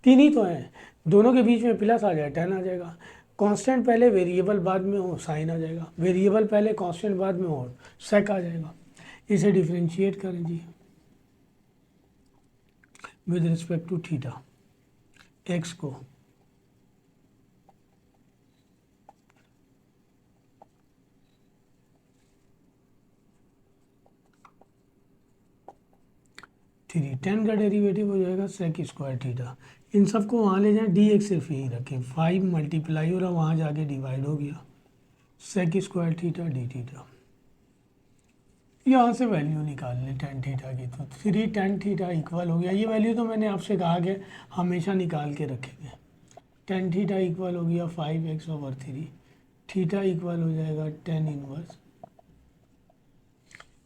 तीन ही तो हैं, दोनों के बीच में प्लस आ जाए 10 आ जाएगा। कांस्टेंट पहले वेरिएबल बाद में हो साइन आ जाएगा, वेरिएबल पहले कांस्टेंट बाद में हो सेक आ जाएगा। इसे डिफ्रेंशिएट करें जी with respect to theta, x को थ्री, 10 का डेरिवेटिव हो जाएगा सेक स्क्वायर थीटा। इन सबको वहाँ ले जाएं, डी एक्स सिर्फ यहीं रखें, 5 मल्टीप्लाई हो रहा वहाँ जाके डिवाइड हो गया, sec square theta D theta. यहाँ से वैल्यू निकाल लें टेन थीटा की, तो 3 टेन थीटा इक्वल हो गया। ये वैल्यू तो मैंने आपसे कहा कि हमेशा निकाल के रखेंगे। टेन थीटा इक्वल हो गया 5x/3, थीटा इक्वल हो जाएगा 10 इनवर्स,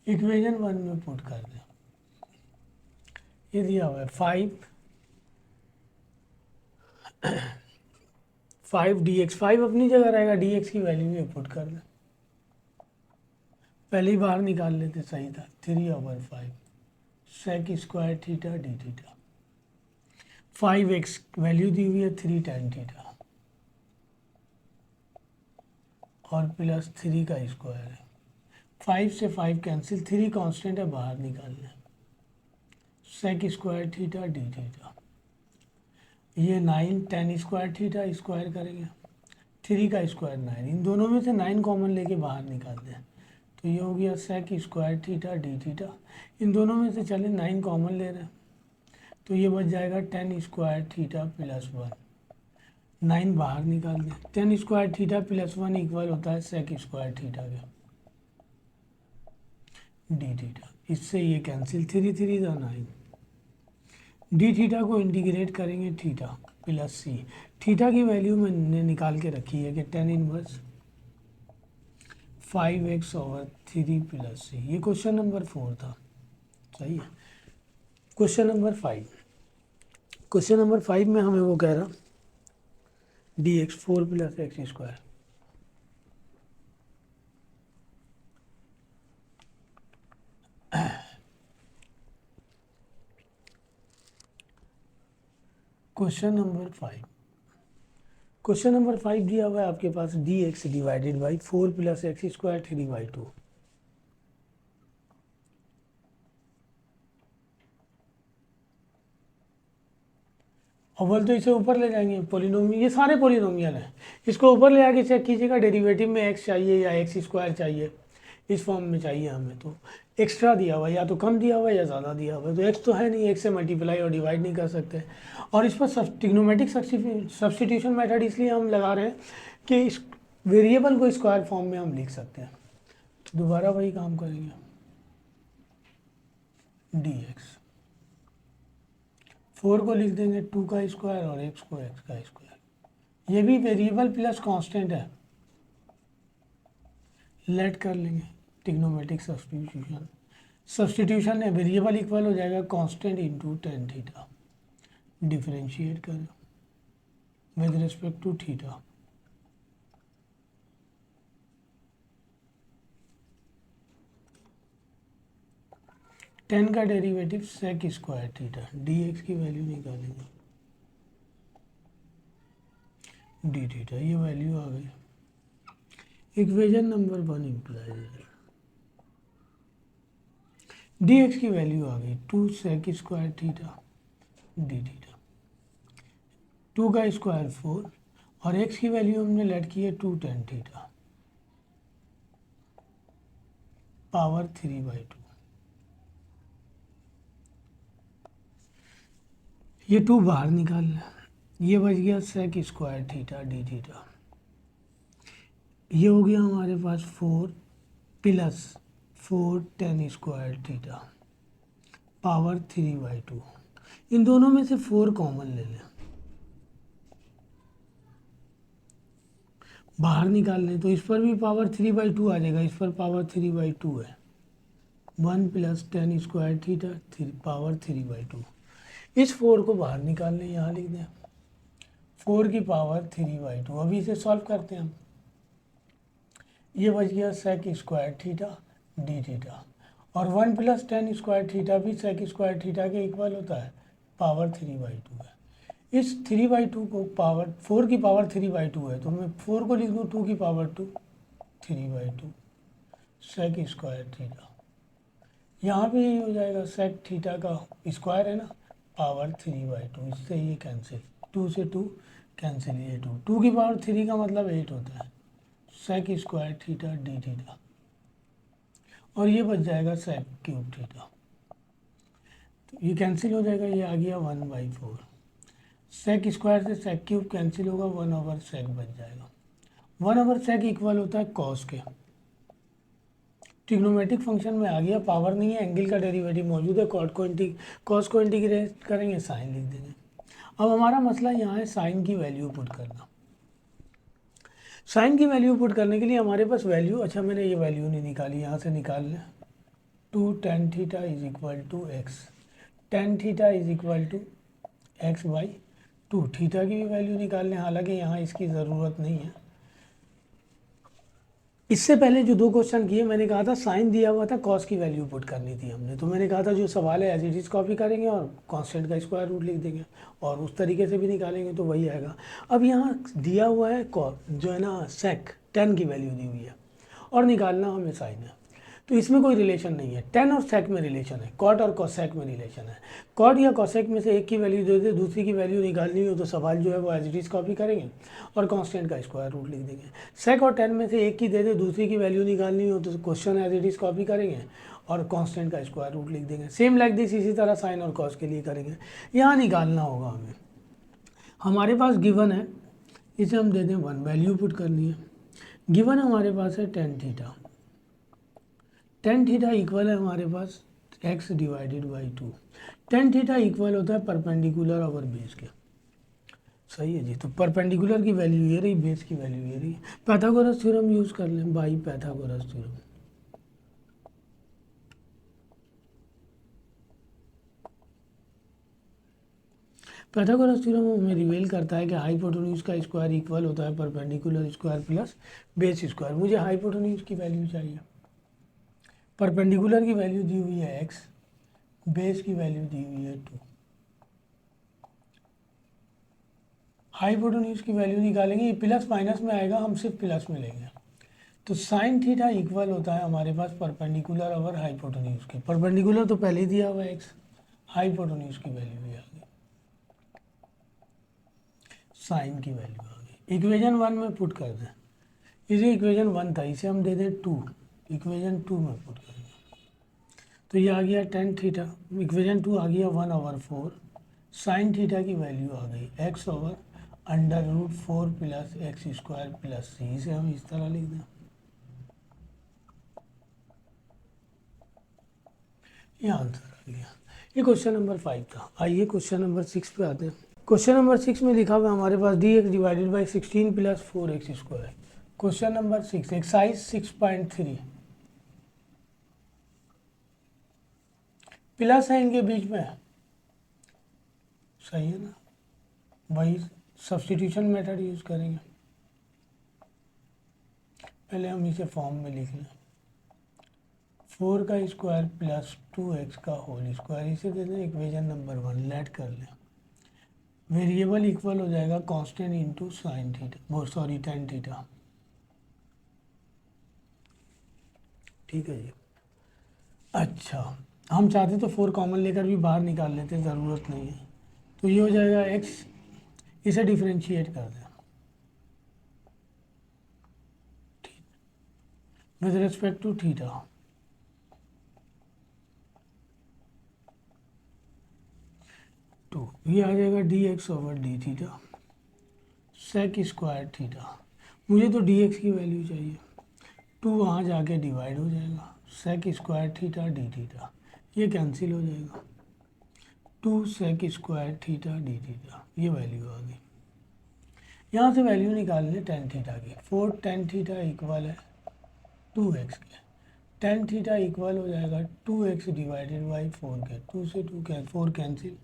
इक्वेशन 1 में पुट कर दें। ये दिया हुआ है 5 dx, 5 अपनी जगह रहेगा, dx की वैल्यू ये पुट कर दें, पहले ही बाहर निकाल लेते सही था। 3/5 sec square theta D theta, 5x value दी हुई है 3 टेन थीटा और प्लस 3 का स्क्वायर है, 5 से 5 कैंसिल, 3 कांस्टेंट है बाहर निकाल लें, sec square theta D theta, ये 9 टेन स्क्वायर थीटा स्क्वायर करेंगे, 3 का स्क्वायर 9, इन दोनों में से 9 कॉमन लेके बाहर निकाल दें, तो ये हो गया sec square theta D theta. इन दोनों में से चले 9 कॉमन ले रहे हैं तो ये बच जाएगा 10 स्क्वायर थीटा प्लस 1, 9 बाहर निकाल दें, 10 स्क्वायर थीटा प्लस 1 इक्वल होता है सेक स्क्वायर थीटा के डी थीटा। इससे ये कैंसिल, 3 3 था 9, डी थीटा को इंटीग्रेट करेंगे थीटा प्लस सी, थीटा की वैल्यू मैंने निकाल के रखी है कि 10 इनवर्स 5x/3 प्लस सी। ये क्वेश्चन नंबर 4 था, सही है। क्वेश्चन नंबर 5, क्वेश्चन नंबर 5 में हमें वो कह रहा d x 4 plus x square, question number 5, question number 5 दिया हुआ है आपके पास d x divided by 4 plus x square 3/2। अव्वल तो इसे ऊपर ले जाएंगे, पोलिनोमियल, ये सारे पोलिनोमियल हैं, इसको ऊपर ले आके चेक कीजिएगा डेरिवेटिव में एक्स चाहिए या एक्स स्क्वायर चाहिए, इस फॉर्म में चाहिए हमें, तो एक्स्ट्रा दिया हुआ है, या तो कम दिया हुआ है या ज़्यादा दिया हुआ है, तो एक्स तो है नहीं, एक्स से मल्टीप्लाई और डिवाइड नहीं कर सकते। और इस पर ट्रिग्नोमेट्रिक सब्स्टिट्यूशन मेथड इसलिए हम लगा रहे हैं कि इस वेरिएबल को स्क्वायर फॉर्म में हम लिख सकते हैं। दोबारा वही काम करेंगे, डी एक्स 4 को लिख देंगे 2 का स्क्वायर और एक्स को एक्स का स्क्वायर, ये भी वेरिएबल प्लस कांस्टेंट है, लेट कर लेंगे ट्रिग्नोमेट्रिक सब्स्टिट्यूशन, सब्स्टिट्यूशन है, वेरिएबल इक्वल हो जाएगा constant into tan theta, differentiate करें with respect to theta, tan का derivative sec square theta, d x की वैल्यू निकालेंगे डी थीटा, ये वैल्यू आ गई, equation number 1 implies d x की वैल्यू आ गई 2 sec square theta D theta, 2 का स्क्वायर 4 और एक्स की वैल्यू हमने लेट की है 2 टेन थीटा पावर 3/2, ये 2 बाहर निकाल लें, ये बच गया sec square theta D theta. ये हो गया हमारे पास 4 plus 4 tan square theta power 3/2। इन दोनों में से 4 कॉमन ले लें, बाहर निकाल लें तो इस पर भी पावर 3/2 आ जाएगा, इस पर पावर 3/2 है। 1 plus tan square theta power 3/2। इस 4 को बाहर निकाल लें, यहाँ लिख दें 4 की पावर 3/2। अभी इसे सॉल्व करते हैं हम। ये बच गया sec square theta D theta, और 1 प्लस टेन स्क्वायर थीटा भी सेक स्क्वायर थीटा के इक्वल होता है, पावर 3/2 है। इस 3/2 को पावर 4 की पावर 3/2 है, तो मैं 4 को लिख दूँ 2 की पावर 2 3/2 सेक स्क्वायर थीटा। यहाँ भी यही हो जाएगा, सेक थीटा का स्क्वायर है ना, पावर 3/2। इससे ये कैंसिल, 2 से 2 कैंसिल, ये 2 की पावर 3 का मतलब 8 होता है, sec square theta D theta. और ये बच जाएगा सेक क्यूब थीटा, तो ये कैंसिल हो जाएगा, ये आ गया 1/4। सेक स्क्वायर से सेक क्यूब कैंसिल होगा, 1/सेक बच जाएगा। 1/सेक इक्वल होता है कॉस के। ट्रिग्नोमेट्रिक फंक्शन में आ गया, पावर नहीं है, एंगल का डेरिवेटिव मौजूद है, कॉस को इंटीग्रेट करेंगे, साइन लिख देंगे। अब हमारा मसला यहाँ है साइन की वैल्यू पुट करना। साइन की वैल्यू पुट करने के लिए हमारे पास वैल्यू, अच्छा मैंने ये वैल्यू नहीं निकाली, यहाँ से निकाल लें। 2 tan theta is equal to x, tan theta is equal to x/2। Theta की भी वैल्यू निकाल लें, हालांकि यहाँ इसकी ज़रूरत नहीं है। इससे पहले जो 2 क्वेश्चन किए, मैंने कहा था साइन दिया हुआ था, कॉस की वैल्यू पुट करनी थी हमने, तो मैंने कहा था जो सवाल है एज इट इज़ कॉपी करेंगे और कांस्टेंट का स्क्वायर रूट लिख देंगे, और उस तरीके से भी निकालेंगे तो वही आएगा। अब यहाँ दिया हुआ है जो है ना सेक 10 की वैल्यू दी हुई है, और निकालना हमें साइन है, तो इसमें कोई रिलेशन नहीं है। 10 और सेक में रिलेशन है, कॉट और कॉसेक में रिलेशन है। कॉट या कॉसेक में से एक की वैल्यू दे दे, दूसरी की वैल्यू निकालनी हो तो सवाल जो है वो एज इट इज़ कॉपी करेंगे और कांस्टेंट का स्क्वायर रूट लिख देंगे। सेक और 10 में से एक की दे दे, दूसरी की वैल्यू निकालनी हो तो question as it is copy करेंगे और कांस्टेंट का स्क्वायर रूट लिख देंगे। सेम लाइक दिस इसी तरह साइन और कॉस के लिए करेंगे। यहाँ निकालना होगा हमें, हमारे पास गिवन है, इसे हम दे दें 1, वैल्यू पुट करनी है। गिवन हमारे पास है tan theta, tan theta equal है हमारे पास x/2। tan थीटा इक्वल होता है परपेंडिकुलर ओवर बेस के, सही है जी। तो परपेंडिकुलर की वैल्यू ये रही, बेस की वैल्यू ये रही। पाइथागोरस थ्योरम यूज़ कर लें, by Pythagoras theorem. Pythagoras theorem हमें रिवील करता है कि हाइपोटेन्यूज का स्क्वायर इक्वल होता है perpendicular square plus base square. मुझे हाइपोटेन्यूज की वैल्यू चाहिए। परपेंडिकुलर की वैल्यू दी हुई है x, बेस की वैल्यू दी हुई है 2। हाइपोटेन्यूज की वैल्यू निकालेंगे, ये प्लस माइनस में आएगा, हम सिर्फ प्लस में लेंगे। तो साइन थीटा इक्वल होता है हमारे पास परपेंडिकुलर ओवर हाइपोटेन्यूज के। परपेंडिकुलर तो पहले ही दिया हुआ है x, हाइपोटेन्यूज की वैल्यू भी आ गई, साइन की वैल्यू आ गई। इक्वेशन 1 में पुट कर दें, इसे इक्वेशन 1 था, इसे हम दे दें 2, इक्वेशन 2 में पुट करेंगे तो ये आ गया tan थीटा। इक्वेशन 2 आ गया 1/4, साइन थीटा की वैल्यू आ गई x/√4 plus x square plus c. इसे हम इस तरह लिख दें, ये आंसर आ गया। ये क्वेश्चन नंबर 5 था। आइए क्वेश्चन नंबर 6 पे आते हैं। क्वेश्चन नंबर 6 में लिखा हुआ है हमारे पास dx/16 plus 4x²। Question number 6, exercise 6.3। Plus है इनके बीच में, सही है ना, वही सब्स्टिट्यूशन मेथड यूज करेंगे। पहले हम इसे फॉर्म में लिख लें, 4 का स्क्वायर प्लस 2x का होल स्क्वायर, इसे दे दें इक्वेशन नंबर 1। लेट कर लें, वेरिएबल इक्वल हो जाएगा constant into sine theta, sorry tan theta, ठीक है जी। अच्छा, हम चाहते तो 4 कॉमन लेकर भी बाहर निकाल लेते, ज़रूरत नहीं है। तो ये हो जाएगा x, इसे डिफ्रेंशिएट कर दें with respect to theta. Two, ये आ जाएगा d x over d theta sec square theta. मुझे तो डी एक्स की वैल्यू चाहिए, टू वहाँ जाके डिवाइड हो जाएगा, sec square theta D theta, ये कैंसिल हो जाएगा, two sec square theta D theta, ये वैल्यू आ गई। यहाँ से वैल्यू निकाल लें टेन थीटा की, 4 टेन थीटा इक्वल है 2x के, टेन थीटा इक्वल हो जाएगा 2x डिवाइडेड बाई 4 के, 2 से 2 4 कैंसिल,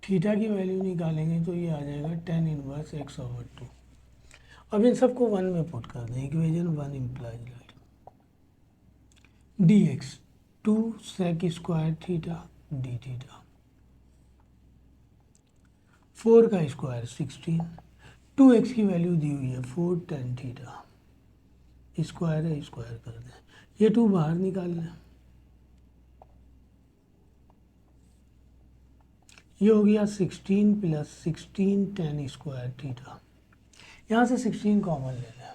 थीटा की वैल्यू निकालेंगे तो ये आ जाएगा टेन इनवर्स x ओवर 2। अब इन सबको वन में पुट कर दें, equation one implies that d x two sec square theta D theta, 4 का स्क्वायर 16, 2x की वैल्यू दी हुई है 4 टेन थीटा, स्क्वायर है स्क्वायर कर दें, ये 2 बाहर निकाल लें, ये हो गया 16 प्लस 16 टेन स्क्वायर थीटा, यहाँ से 16 कॉमन ले लें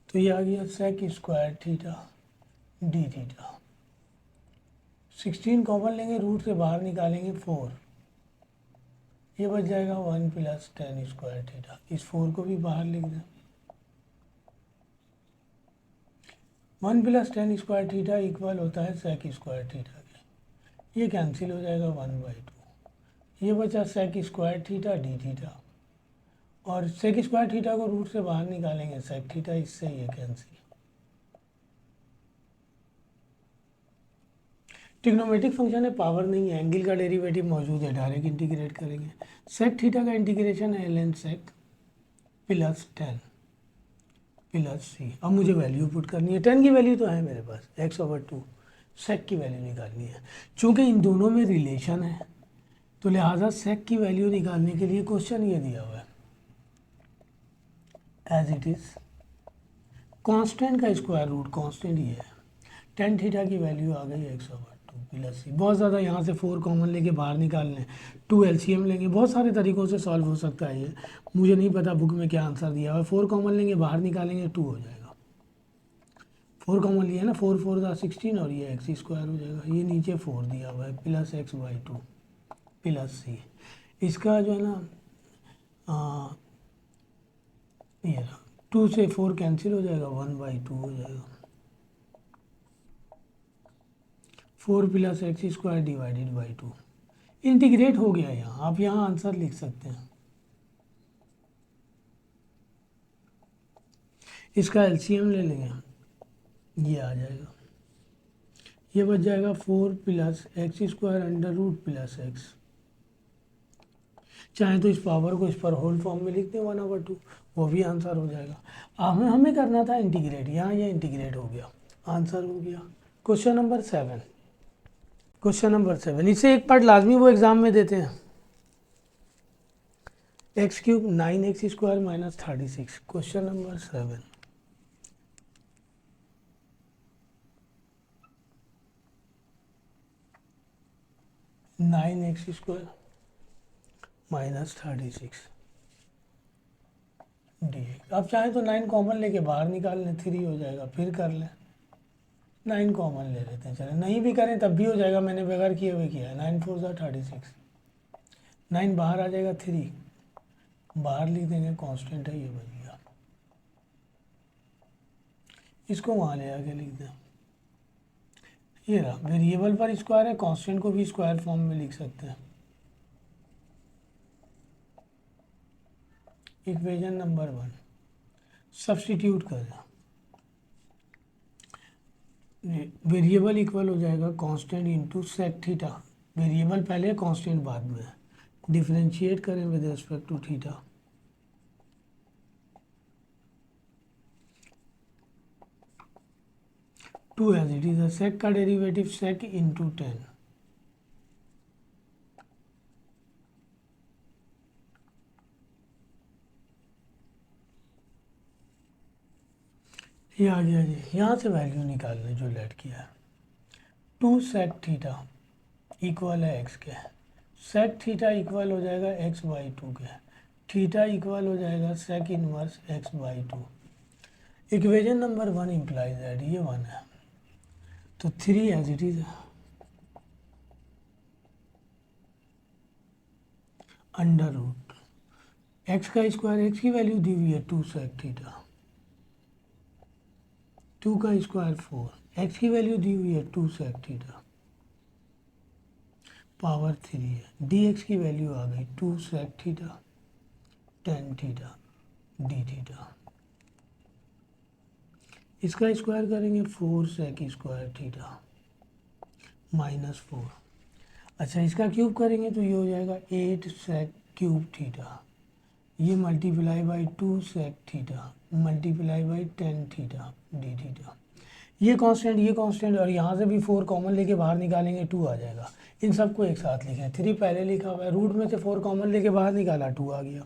तो ये आ गया sec square theta D theta, 16 common लेंगे, रूट से बाहर निकालेंगे 4, ये बच जाएगा 1 प्लस टेन स्क्वायर थीटा, इस 4 को भी बाहर लिख दें, 1 plus tan square theta equal होता है सेक स्क्वायर थीटा के, ये कैंसिल हो जाएगा 1/2, ये बचा sec square theta D theta, और सेक स्क्वायर थीटा को रूट से बाहर निकालेंगे सेक थीटा, इससे ये कैंसिल। ट्रिग्नोमेट्रिक फंक्शन है, पावर नहीं है, एंगल का डेरिवेटिव मौजूद है, डायरेक्ट इंटीग्रेट करेंगे, सेक थीटा का इंटीग्रेशन है ln सेक प्लस 10 प्लस सी। अब मुझे वैल्यू पुट करनी है, 10 की वैल्यू तो है मेरे पास, x ओवर 2, सेक की वैल्यू निकालनी है, चूँकि इन दोनों में रिलेशन है तो लिहाजा सेक की वैल्यू निकालने के लिए क्वेश्चन ये दिया हुआ है एज इट इज़, कांस्टेंट का स्क्वायर रूट, कांस्टेंट ये है, टेन थीटा की वैल्यू आ गई x ओवर 2 प्लस सी। बहुत ज़्यादा, यहाँ से 4 कॉमन लेके बाहर निकाल लें, 2 एलसीएम लेंगे, बहुत सारे तरीक़ों से सॉल्व हो सकता है ये, मुझे नहीं पता बुक में क्या आंसर दिया हुआ है, 4 कॉमन लेंगे बाहर निकालेंगे 2 हो जाएगा, 4 कॉमन लिया ना, 4 4 का 16 और ये एक्स स्क्वायर हो जाएगा, ये नीचे 4 दिया हुआ है प्लस x/2 प्लस सी, इसका जो है ना ये 2 से 4 कैंसिल हो जाएगा, 1/2 हो जाएगा, 4 plus x square divided by 2, integrate हो गया यहाँ, आप यहाँ आंसर लिख सकते हैं, इसका एलसीएम ले लेंगे, ये आ जाएगा, ये बच जाएगा 4 plus x square under root plus x, चाहे तो इस पावर को इस पर होल फॉर्म में लिखते हैं 1/2, वो भी आंसर हो जाएगा। हमें करना था इंटीग्रेट, यहाँ ये इंटीग्रेट हो गया, आंसर हो गया। क्वेश्चन नंबर 7, क्वेश्चन नंबर 7, इससे एक पार्ट लाजमी वो एग्जाम में देते हैं, x³ 9x² minus 36, question number 7, (9x² minus 36 dx। आप चाहें तो 9 कॉमन लेके बाहर निकाल लें, 3 हो जाएगा, फिर कर लें, 9 कॉमन ले लेते हैं, चले नहीं भी करें तब भी हो जाएगा, मैंने बगैर किए हुए किया है, 9 4 जा 36, 9 बाहर आ जाएगा, 3 बाहर लिख देंगे, कांस्टेंट है ये बन गया, इसको वहाँ ले आके लिख दें, ये रहा, वेरिएबल पर स्क्वायर है, कांस्टेंट को भी स्क्वायर फॉर्म में लिख सकते हैं। इक्वेशन नंबर 1 सब्स्टिट्यूट करना, वेरिएबल इक्वल हो जाएगा constant into sec theta, variable पहले कांस्टेंट बाद में, डिफरेंशिएट करें with respect to theta, two as it is, sec का डेरिवेटिव सेक इंटू 10, ये आ गया जी। यहाँ से वैल्यू निकालने जो लेट किया है, 2 सेक थीटा इक्वल है x के, सेक थीटा इक्वल हो जाएगा x/2 के, थीटा इक्वल हो जाएगा sec inverse x/2, equation number 1 implies that ये 1 है, तो 3 एज इट इज है, अंडर रूट एक्स का स्क्वायर, एक्स की वैल्यू दी हुई है 2 सेक थीटा, 2 का स्क्वायर 4, एक्स की वैल्यू दी हुई है 2 सेक थीटा, पावर 3 है, डी एक्स की वैल्यू आ गई 2 sec theta, tan theta, D theta. इसका स्क्वायर करेंगे 4 सेक स्क्वायर थीटा -4। अच्छा, इसका क्यूब करेंगे तो ये हो जाएगा 8 सेक क्यूब थीटा, ये multiply by 2 sec theta multiply by 10 theta D theta. ये कांस्टेंट और यहाँ से भी 4 कॉमन लेके बाहर निकालेंगे 2 आ जाएगा। इन सबको एक साथ लिखें, 3 पहले लिखा हुआ है, रूट में से 4 कॉमन लेके बाहर निकाला 2 आ गया,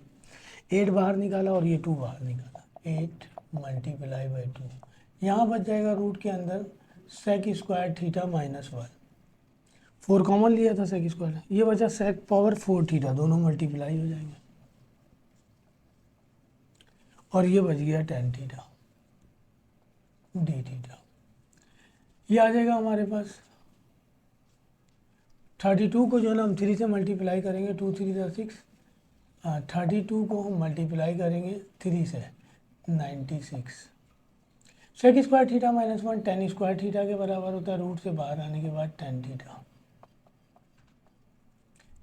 8 बाहर निकाला और ये 2 बाहर निकाला, 8 मल्टीप्लाई बाई 2। यहाँ बच जाएगा रूट के अंदर सेक स्क्वायर थीटा -1, 4 कॉमन लिया था सेक स्क्वायर, ये बचा सेक पावर 4 थीटा, दोनों मल्टीप्लाई हो जाएंगे और ये बच गया 10 थीटा डी थीटा। ये आ जाएगा हमारे पास 32 को जो है ना हम 3 से मल्टीप्लाई करेंगे, 2 3 6, 32 को हम मल्टीप्लाई करेंगे 3 से 96। Sec square theta -1 10 square theta के बराबर होता है, रूट से बाहर आने के बाद 10 थीटा।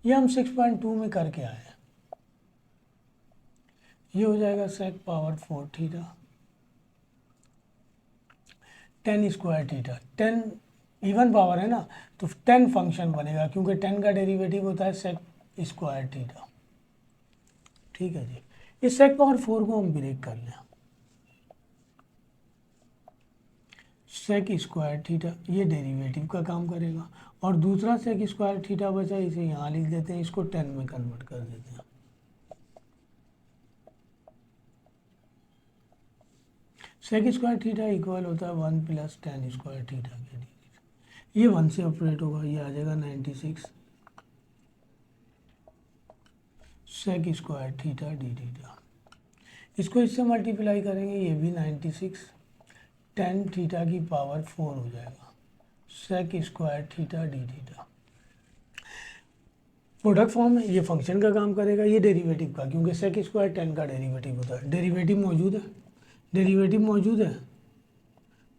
ये हम 6.2 में करके आए हैं, ये हो जाएगा sec power 4 theta 10 square theta, 10 even power है ना तो 10 फंक्शन बनेगा क्योंकि 10 का डेरिवेटिव होता है सेक स्क्वायर थीटा। ठीक है जी, इस सेक पावर 4 को हम ब्रेक कर लें, सेक स्क्वायर थीटा ये डेरिवेटिव का काम करेगा और दूसरा सेक स्क्वायर थीटा बचा, इसे यहाँ लिख देते हैं, इसको 10 में कन्वर्ट कर देते हैं। सेक स्क्वायर थीटा इक्वल होता है 1 + 10 स्क्वायर थीटा के, ये 1 से ऑपरेट होगा, ये आ जाएगा 96 sec square theta D theta. इसको इससे मल्टीप्लाई करेंगे, ये भी 96 10 थीटा की पावर 4 हो जाएगा sec square theta D theta. Product form में ये फंक्शन का काम करेगा, ये डेरिवेटिव का, क्योंकि सेक स्क्वायर 10 का डेरिवेटिव होता है। डेरिवेटिव मौजूद है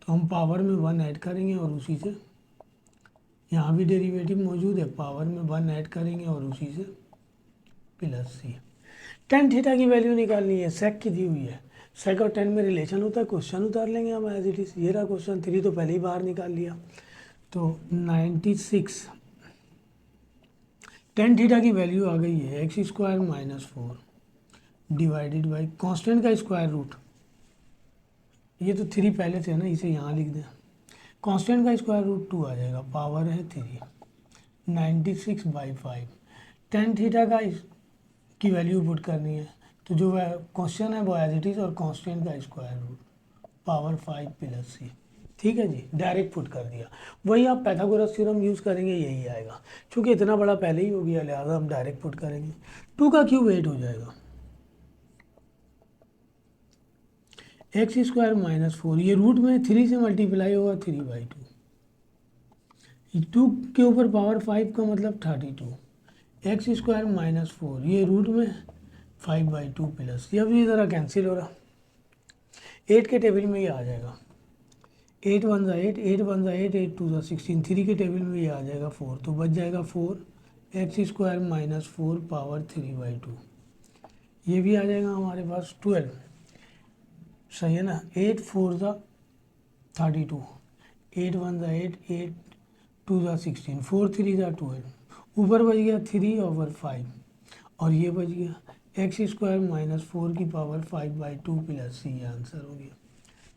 तो हम पावर में 1 ऐड करेंगे और उसी से, यहाँ भी डेरिवेटिव मौजूद है, पावर में 1 ऐड करेंगे और उसी से +c। 10 थीटा की वैल्यू निकालनी है, सेक की दी हुई है, सेक और 10 में रिलेशन होता है, क्वेश्चन उतार लेंगे हम एज इट इज़। ये रहा क्वेश्चन, 3 तो पहले ही बाहर निकाल लिया, तो 96 10 थीटा की वैल्यू आ गई है x square -4 divided by constant का स्क्वायर रूट, ये तो 3 पहले से है ना, इसे यहाँ लिख दें, कांस्टेंट का स्क्वायर रूट 2 आ जाएगा, पावर है 3, 96/5। 10 थीटा का की वैल्यू पुट करनी है, तो जो क्वेश्चन है वो एज इट इज़ और कांस्टेंट का स्क्वायर रूट पावर 5 + c। ठीक है जी, डायरेक्ट पुट कर दिया। वही आप पाइथागोरस थ्योरम यूज़ करेंगे, यही आएगा, क्योंकि इतना बड़ा पहले ही हो गया, लिहाजा हम डायरेक्ट पुट करेंगे। 2 का क्यूब 8 हो जाएगा, एक्स स्क्वायर -4, ये रूट में 3 से मल्टीप्लाई होगा 3/2, 2 के ऊपर पावर 5 का मतलब 32, एक्स स्क्वायर -4, ये रूट में 5/2 प्लस, ये भी ज़रा कैंसिल हो रहा, 8 के टेबल में ये आ जाएगा, 8 1 ज़ा 8, 8 1 ज़ा 8, 8 2 ज़ा 16, 3 के टेबल में ये आ जाएगा 4, तो बच जाएगा 4 एक्स स्क्वायर -4 पावर 3/2, ये भी आ जाएगा हमारे पास 12, सही है ना, 8 4 ज़ा 32, 8 1 ज़ा 8, 8 2 ज़ा 16, 4 3 ज़ा 12, ऊपर बच गया 3/5 और ये बच गया एक्स स्क्वायर -4 की पावर 5/2 + c, आंसर हो गया।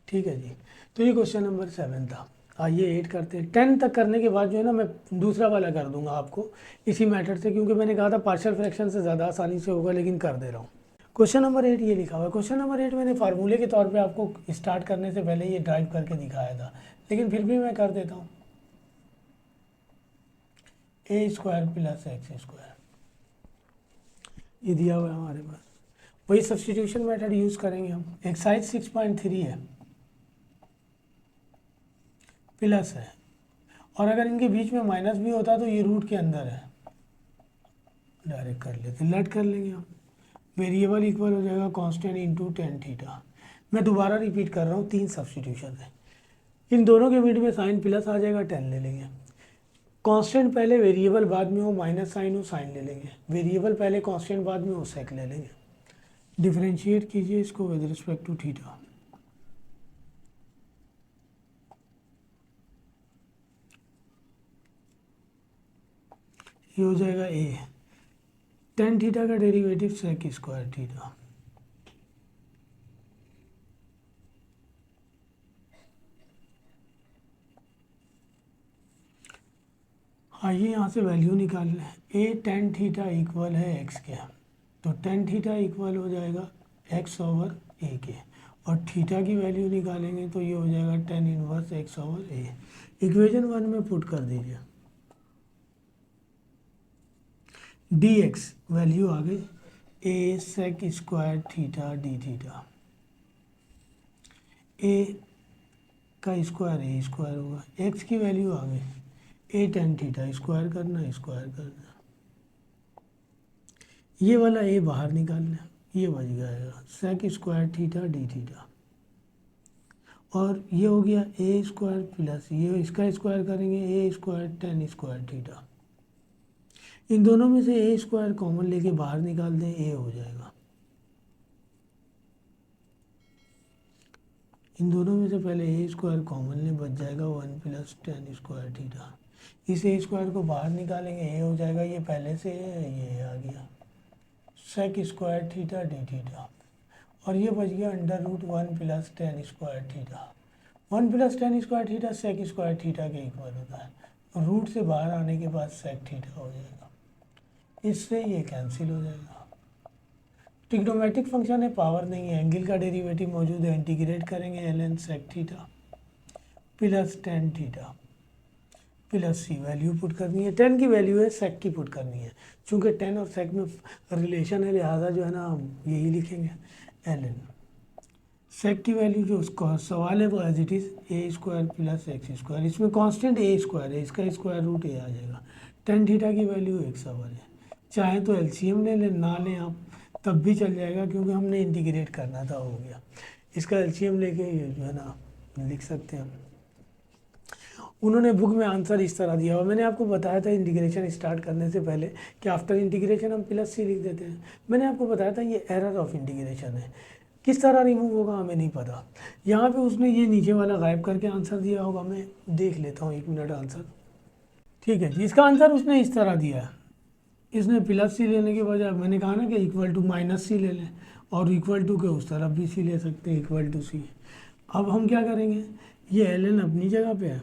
ठीक है जी, तो ये क्वेश्चन नंबर 7 था। आइए 8 करते हैं। 10 तक करने के बाद जो है ना मैं दूसरा वाला कर दूंगा आपको इसी मेथड से, क्योंकि मैंने कहा था पार्शियल फ्रैक्शन से ज़्यादा आसानी से होगा, लेकिन कर दे रहा हूँ। क्वेश्चन नंबर 8 ये लिखा हुआ है। क्वेश्चन नंबर 8 मैंने फार्मूले के तौर पे आपको स्टार्ट करने से पहले ये ड्राइव करके दिखाया था, लेकिन फिर भी मैं कर देता हूँ, a स्क्वायर + एक्स स्क्वायर, ये दिया हुआ है हमारे पास, वही सब्स्टिट्यूशन मेथड यूज़ करेंगे हम। एक्सरसाइज 6.3 है, प्लस है, और अगर इनके बीच में माइनस भी होता तो ये रूट के अंदर है, डायरेक्ट कर लेते, लेट कर लेंगे हम। वेरिएबल इक्वल हो जाएगा कांस्टेंट इंटू टेन थीटा। मैं दोबारा रिपीट कर रहा हूँ, 3 सब्सटीट्यूशन है। इन दोनों के बीच में साइन प्लस आ जाएगा, 10 ले लेंगे। कांस्टेंट पहले वेरिएबल बाद में हो, माइनस साइन हो, साइन ले लेंगे। वेरिएबल पहले कांस्टेंट बाद में हो, सेक ले लेंगे। डिफरेंशिएट कीजिए इसको विद रिस्पेक्ट टू थीटा। ये हो जाएगा ए, टेन थीटा का डेरिवेटिव सेक स्क्वायर थीटा। आइए यहाँ से वैल्यू निकाल लें। ए टेन थीटा इक्वल है एक्स के, तो टेन थीटा इक्वल हो जाएगा एक्स ओवर ए के, और थीटा की वैल्यू निकालेंगे तो ये हो जाएगा टेन इनवर्स एक्स ओवर ए। इक्वेशन 1 में पुट कर दीजिए, डी एक्स वैल्यू आ गई a sec square theta D theta. A का स्क्वायर ए स्क्वायर होगा, एक्स की वैल्यू आ गई ए टेन थीटा, स्क्वायर करना स्क्वायर करना, ये वाला ए बाहर निकालना, ये बच जाएगा sec square theta D theta. और ये हो गया ए स्क्वायर प्लस ये इसका स्क्वायर करेंगे ए स्क्वायर टेन स्क्वायर थीटा। इन दोनों में से ए स्क्वायर कॉमन लेके बाहर निकाल दें, ए हो जाएगा। इन दोनों में से पहले ए स्क्वायर कॉमन ले, बच जाएगा one plus tan square theta. इस ए स्क्वायर को बाहर निकालेंगे, ए हो जाएगा, ये पहले से है, ये आ गया sec square theta D theta. और ये बच गया under root one plus tan square theta. One plus tan square theta sec square theta के इक्वल होता है। रूट से बाहर आने के बाद सेक थीटा हो जाएगा, इससे ये कैंसिल हो जाएगा। ट्रिग्नोमेट्रिक फंक्शन है, पावर नहीं है, एंगल का डेरिवेटिव मौजूद है, इंटीग्रेट करेंगे l n sec theta plus tan theta plus c. Value put करनी है, टेन की वैल्यू है, सेक की पुट करनी है। चूंकि टेन और सेक में रिलेशन है, लिहाजा जो है ना हम यही लिखेंगे एल एन। सेक की वैल्यू जो उसका सवाल है वो as it is a square plus x square. इसमें कांस्टेंट ए स्क्वायर है, इसका स्क्वायर रूट ए आ जाएगा। टेन थीटा की वैल्यू एक सवाल है, चाहे तो एलसीएम ले लें, ना लें आप तब भी चल जाएगा, क्योंकि हमने इंटीग्रेट करना था, हो गया। इसका एलसीएम लेके ये जो है ना लिख सकते हैं हम। उन्होंने बुक में आंसर इस तरह दिया हुआ, मैंने आपको बताया था इंटीग्रेशन स्टार्ट करने से पहले कि आफ्टर इंटीग्रेशन हम प्लस सी लिख देते हैं। मैंने आपको बताया था ये एरर ऑफ इंटीग्रेशन है, किस तरह रिमूव होगा हमें नहीं पता। यहाँ पे उसने ये नीचे वाला गायब करके आंसर दिया होगा, मैं देख लेता हूँ 1 मिनट आंसर। ठीक है जी, इसका आंसर उसने इस तरह दिया है, इसने प्लस सी लेने के बजाय मैंने कहा ना कि इक्वल टू माइनस सी ले लें, और इक्वल टू के उस तरफ भी सी ले सकते हैं, इक्वल टू सी। अब हम क्या करेंगे, ये एल एन अपनी जगह पे है,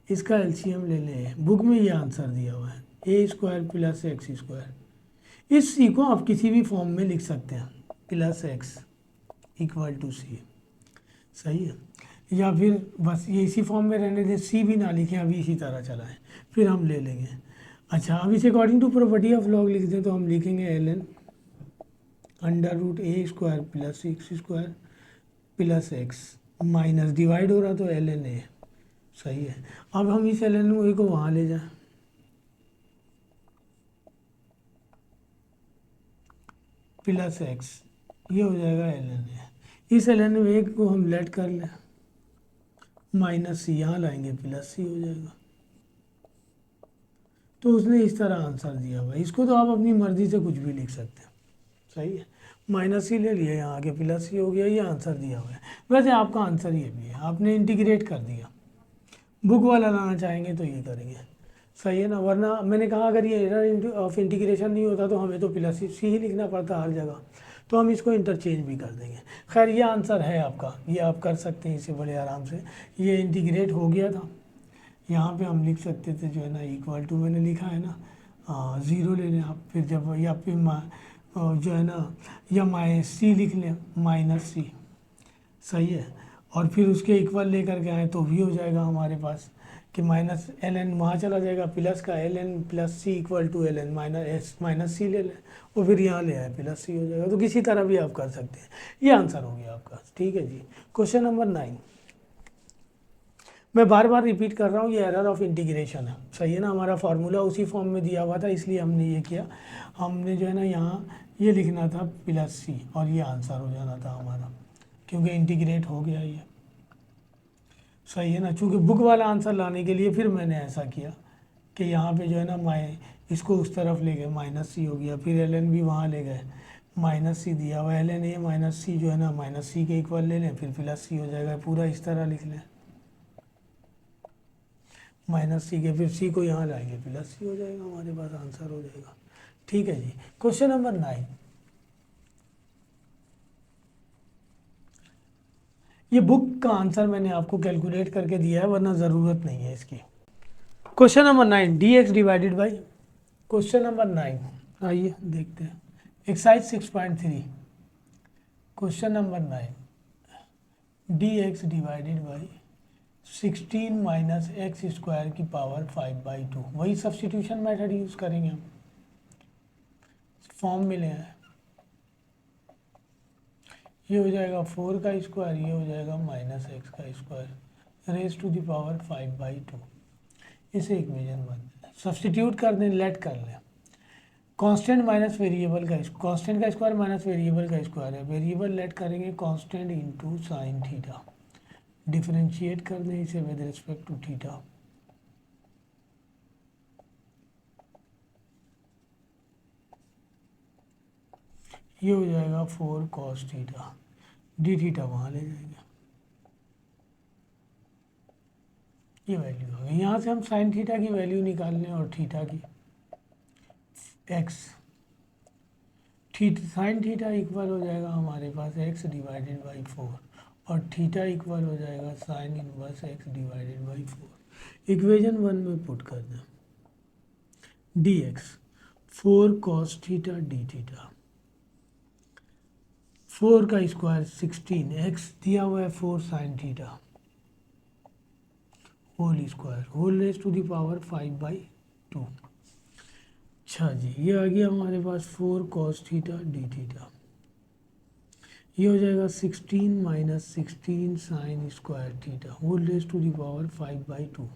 इसका एलसीएम ले लें। बुक में ये आंसर दिया हुआ है ए स्क्वायर प्लस एक्स स्क्वायर। इस सी को आप किसी भी फॉर्म में लिख सकते हैं, प्लस एक्स इक्वल टू सी, सही है। या फिर बस ये इसी फॉर्म में रहने दें, सी भी ना लिखें, अभी इसी तरह चला है, फिर हम ले लेंगे। अच्छा, अब इसे according to property of log लिख दें तो हम लिखेंगे l n under root a square plus x square plus x, minus divide हो रहा तो एल एन ए, सही है। अब हम इस एल एन ए को वहाँ ले जाएं, प्लस एक्स, ये हो जाएगा एल एन ए। इस एल एन ए को हम लेट कर लें, माइनस सी यहाँ लाएंगे, प्लस सी हो जाएगा। तो उसने इस तरह आंसर दिया हुआ है, इसको तो आप अपनी मर्ज़ी से कुछ भी लिख सकते हैं, सही है। माइनस सी ले लिया, यहाँ आगे प्लस सी हो गया, ये आंसर दिया हुआ है। वैसे आपका आंसर ये भी है, आपने इंटीग्रेट कर दिया। बुक वाला लाना चाहेंगे तो ये करेंगे, सही है ना। वरना मैंने कहा अगर ये एरर ऑफ इंटीग्रेशन नहीं होता तो हमें तो प्लस सी ही लिखना पड़ता हर जगह, तो हम इसको इंटरचेंज भी कर देंगे। खैर ये आंसर है आपका, ये आप कर सकते हैं इसे बड़े आराम से। ये इंटीग्रेट हो गया था, यहाँ पे हम लिख सकते थे जो है ना इक्वल टू, मैंने लिखा है ना 0 ले लें आप, फिर जब या फिर जो है ना या माइनस सी लिख लें, माइनस सी, सही है। और फिर उसके इक्वल लेकर के आए तो भी हो जाएगा हमारे पास कि माइनस एल एन वहाँ चला जाएगा, प्लस का l n plus c equal to l n minus c ले लें, और फिर यहाँ ले आए प्लस सी हो जाएगा। तो किसी तरह भी आप कर सकते हैं। ये आंसर हो गया आपका, ठीक है जी। क्वेश्चन नंबर 9, मैं बार बार रिपीट कर रहा हूँ, ये एरर ऑफ इंटीग्रेशन है, सही है ना। हमारा फार्मूला उसी फॉर्म में दिया हुआ था, इसलिए हमने ये किया। हमने जो है ना यहाँ ये लिखना था प्लस सी और ये आंसर हो जाना था हमारा, क्योंकि इंटीग्रेट हो गया ये, सही है ना। चूँकि बुक वाला आंसर लाने के लिए फिर मैंने ऐसा किया कि यहाँ पे जो है ना इसको उस तरफ ले गए, माइनस सी हो गया, फिर एल एन भी वहाँ ले गए, माइनस सी दिया हुआ एल एन, ये माइनस सी जो है ना माइनस सी के इक्वल ले लें, फिर प्लस सी हो जाएगा, पूरा इस तरह लिख लें माइनस सी के, फिर सी को यहाँ लाएंगे प्लस सी हो जाएगा, हमारे पास आंसर हो जाएगा। ठीक है जी। क्वेश्चन नंबर 9, ये बुक का आंसर मैंने आपको कैलकुलेट करके दिया है, वरना ज़रूरत नहीं है इसकी। Question number 9, D x divided by, question number 9 आइए देखते हैं, exercise 6.3, question number 9, D x divided by 16 minus x square की पावर 5/2, वही सब्सटीट्यूशन मेथड यूज़ करेंगे हम, फॉर्म मिले हैं। ये हो जाएगा 4 का स्क्वायर, ये हो जाएगा माइनस एक्स का square raise to the power 5/2, इसे इक्वेशन बनते हैं। सब्सटीट्यूट कर दें, लेट कर लें, कांस्टेंट माइनस वेरिएबल का, कांस्टेंट का स्क्वायर माइनस वेरिएबल का स्क्वायर है, वेरिएबल लेट करेंगे constant into sine theta, differentiate कर दें इसे विद रिस्पेक्ट टू थीटा, ये हो जाएगा 4 cos थीटा, डी थीटा वहाँ ले जाएंगे, ये वैल्यू आ गई। यहाँ से हम साइन थीटा की वैल्यू निकाल लें और थीटा की, एक्स साइन थीटा इक्वल हो जाएगा हमारे पास एक्स डिवाइडेड बाई 4 और थीटा इक्वल हो जाएगा sine inverse x divided by 4। Equation 1 में पुट कर दें, d x 4 cos theta D theta, 4 का स्क्वायर 16, एक्स दिया हुआ है 4 sine theta whole square whole raise to the power 5/2। अच्छा जी, ये आ गया हमारे पास 4 cos थीटा डी थीटा, ये हो जाएगा 16 minus 16 sine square theta whole raise to the power 5/2।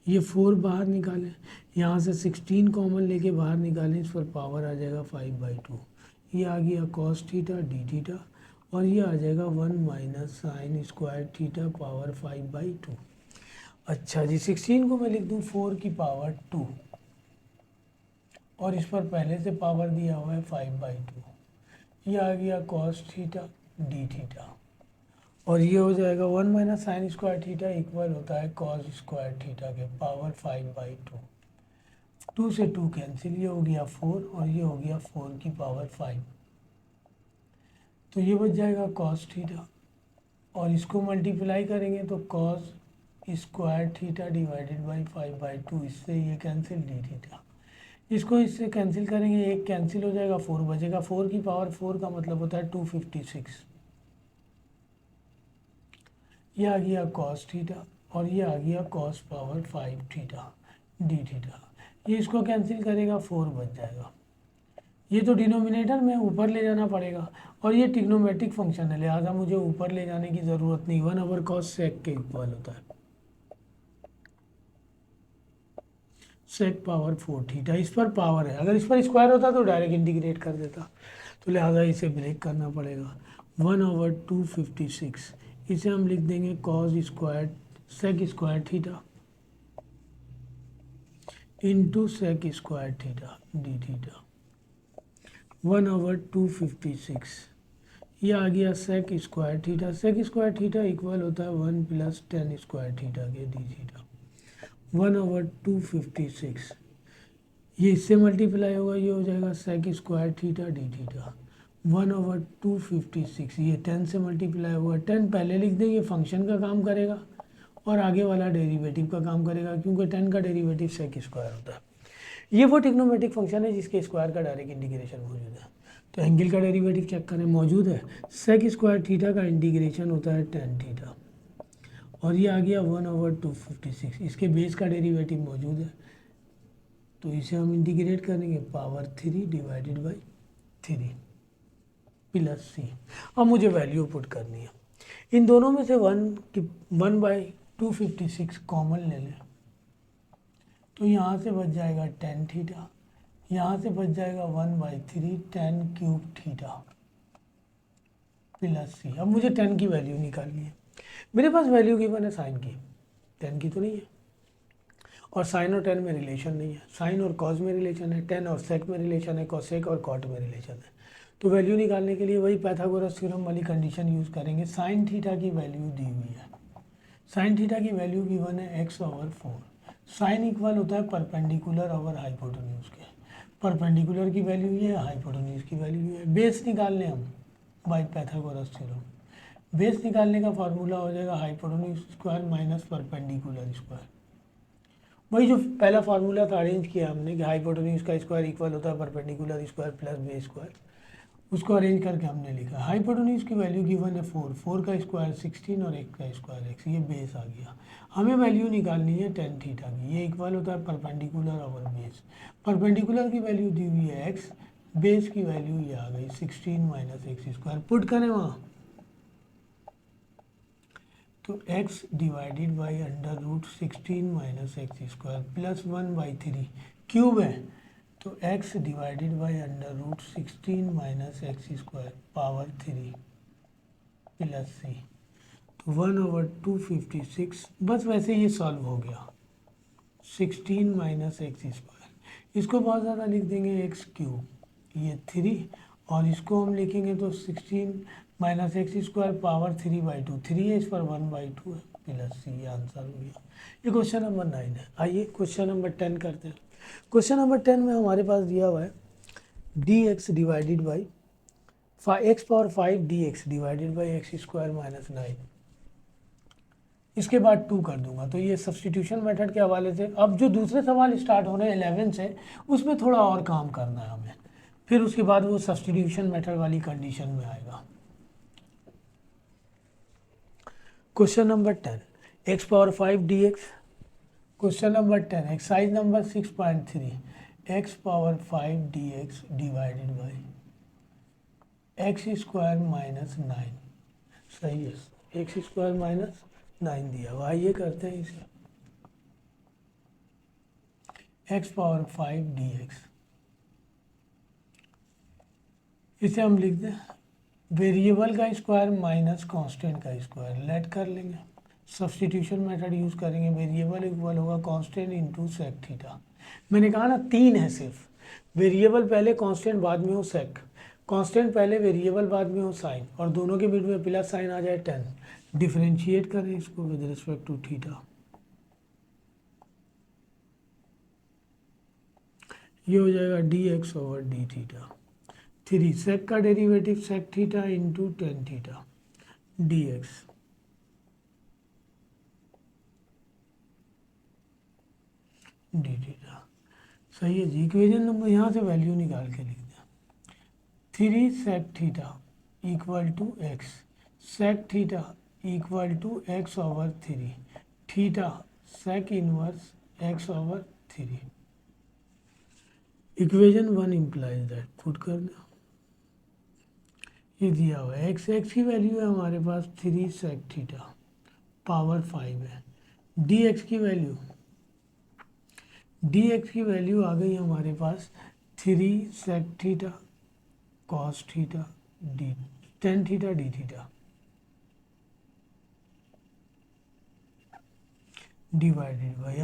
ये 4 बाहर निकालें, यहाँ से 16 कॉमन लेके बाहर निकालें, इस पर पावर आ जाएगा 5/2। ये आ गया cos थीटा डी थीटा और ये आ जाएगा 1 minus sine square theta power 5/2। अच्छा जी, 16 को मैं लिख दूँ 4 की पावर 2 और इस पर पहले से पावर दिया हुआ है 5/2। ये आ गया cos थीटा डी थीटा और ये हो जाएगा 1 minus sine square theta equal होता है cos स्क्वायर थीटा के पावर 5/2। 2 से 2 कैंसिल, ये हो गया 4 और ये हो गया 4 की पावर 5, तो ये बच जाएगा cos थीटा और इसको मल्टीप्लाई करेंगे तो cos square theta divided by 5/2, इससे ये कैंसिल डी थीटा, इसको इससे कैंसिल करेंगे, एक कैंसिल हो जाएगा, 4 बचेगा, 4 की पावर 4 का मतलब होता है 256। ये आ गया cos थीटा और ये आ गया cos power 5 theta D theta, ये इसको कैंसिल करेगा, 4 बच जाएगा। ये तो डिनोमिनेटर में ऊपर ले जाना पड़ेगा और ये ट्रिग्नोमेट्रिक फंक्शन है, लिहाजा मुझे ऊपर ले जाने की ज़रूरत नहीं, 1/cos सेक के इक्वल होता है, सेक पावर 4 थीटा, इस पर पावर है, अगर इस पर स्क्वायर होता तो डायरेक्ट इंटीग्रेट कर देता, तो लिहाजा इसे ब्रेक करना पड़ेगा। 1/256, इसे हम लिख देंगे cos square sec square theta into sec square theta D theta, 1/256। ये आ गया सेक स्क्वायर थीटा इक्वल होता है 1 प्लस 10 स्क्वायर थीटा के डी थीटा, 1/256। ये इससे मल्टीप्लाई होगा, ये हो जाएगा sec square theta D theta 1/256। ये 10 से मल्टीप्लाई होगा, 10 पहले लिख देंगे, फंक्शन का काम करेगा और आगे वाला डेरिवेटिव का काम करेगा, क्योंकि 10 का डेरिवेटिव सेक स्क्वायर होता है। ये वो ट्रिग्नोमेट्रिक फंक्शन है जिसके स्क्वायर का डायरेक्ट इंटीग्रेशन मौजूद है। तो एंगल का डेरिवेटिव चेक करें, मौजूद है, सेक स्क्वायर थीटा का इंटीग्रेशन होता है tan थीटा और ये आ गया 1/256, इसके बेस का डेरिवेटिव मौजूद है, तो इसे हम इंटीग्रेट करेंगे power 3 divided by 3 plus c. अब मुझे वैल्यू पुट करनी है, इन दोनों में से 1/, 256 कॉमन ले लें तो यहाँ से बच जाएगा tan थीटा, यहाँ से बच जाएगा 1/3 tan cube theta plus c. अब मुझे tan की वैल्यू निकालनी है। मेरे पास वैल्यू गिवन है साइन की, tan की तो नहीं है, और साइन और tan में रिलेशन नहीं है। साइन और कॉस में रिलेशन है, tan और सेक में रिलेशन है, कॉसेक और कॉट में रिलेशन है। तो वैल्यू निकालने के लिए वही पाइथागोरस थ्योरम वाली कंडीशन यूज़ करेंगे। साइन थीटा की वैल्यू दी हुई है, साइन थीटा की वैल्यू गिवन है x/4। साइन इक्वल होता है परपेंडिकुलर ओवर हाइपोटेन्यूज के। परपेंडिकुलर की वैल्यू ये है, हाइपोटेन्यूज की वैल्यू ये है। बेस निकालने हम बाई पाइथागोरस थ्योरम। बेस निकालने का फार्मूला हो जाएगा hypotenuse square minus perpendicular square. वही जो पहला फार्मूला था अरेंज किया हमने कि हाइपोटेन्यूज का स्क्वायर इक्वल होता है perpendicular square plus base square, उसको अरेंज करके हमने लिखा। हाइपोटेन्यूज की वैल्यू गिवन है 4 का स्क्वायर 16 और 1 का स्क्वायर x, ये बेस आ गया। हमें वैल्यू निकालनी है tan थीटा की, ये इक्वल होता है परपेंडिकुलर ओवर बेस। परपेंडिकुलर की वैल्यू दी हुई है x, बेस की वैल्यू ये आ गई 16 माइनस एक्स स्क्वायर। पुट करें वहाँ तो x divided by √16 minus x square plus 1/3 cube है तो x divided by √16 minus x square power 3 plus c. तो 1/256। बस वैसे ये सॉल्व हो गया। 16 माइनस एक्स स्क्वायर, इसको बहुत ज़्यादा लिख देंगे एक्स क्यूब, ये 3, और इसको हम लिखेंगे तो 16 माइनस एक्स स्क्वायर पावर 3/2। 3 है, इस पर 1/2 है प्लस सी। ये आंसर हो गया। ये क्वेश्चन नंबर 9 है। आइए क्वेश्चन नंबर 10 करते हैं। क्वेश्चन नंबर 10 में हमारे पास दिया हुआ है dx divided by x⁴ dx divided by x square minus 9। इसके बाद 2 कर दूंगा तो ये सब्सटीट्यूशन मेथड के हवाले से। अब जो दूसरे सवाल स्टार्ट हो रहे हैं 11 से, उसमें थोड़ा और काम करना है हमें, फिर उसके बाद वो सब्सटीट्यूशन मेथड वाली कंडीशन में आएगा। Question number 10 x⁴ dx। Question number 10 exercise number 6.3 x⁴ dx divided by x square minus 9। सही है, एक्स स्क्वायर माइनस 9 दिया हुआ। आइए करते हैं इसे। x⁴ dx, इसे हम लिख दें वेरिएबल का स्क्वायर माइनस कांस्टेंट का स्क्वायर। लेट कर लेंगे, सब्सटीट्यूशन मेथड यूज़ करेंगे। वेरिएबल इक्वल होगा कांस्टेंट इंटू सेक थीटा। मैंने कहा ना 3 है सिर्फ, वेरिएबल पहले कांस्टेंट बाद में हो सेक, कांस्टेंट पहले वेरिएबल बाद में हो साइन, और दोनों के बीच में प्लस साइन आ जाए 10। डिफरेंशिएट करें इसको विद रिस्पेक्ट टू थीटा। ये हो जाएगा dx/d थीटा। 3 सेक का derivative sec theta into tan theta dx d theta. सही है जी। इक्वेशन नंबर यहाँ से वैल्यू निकाल के लिख दें। 3 sec theta equal to x, sec theta equal to x/3, theta sec inverse x/3। Equation 1 implies that, put कर दो। ये दिया हुआ है x की वैल्यू है हमारे पास 3 सेक थीटा पावर 5 है। dx की वैल्यू आ गई हमारे पास 3 sec theta cos theta d tan theta D theta divided by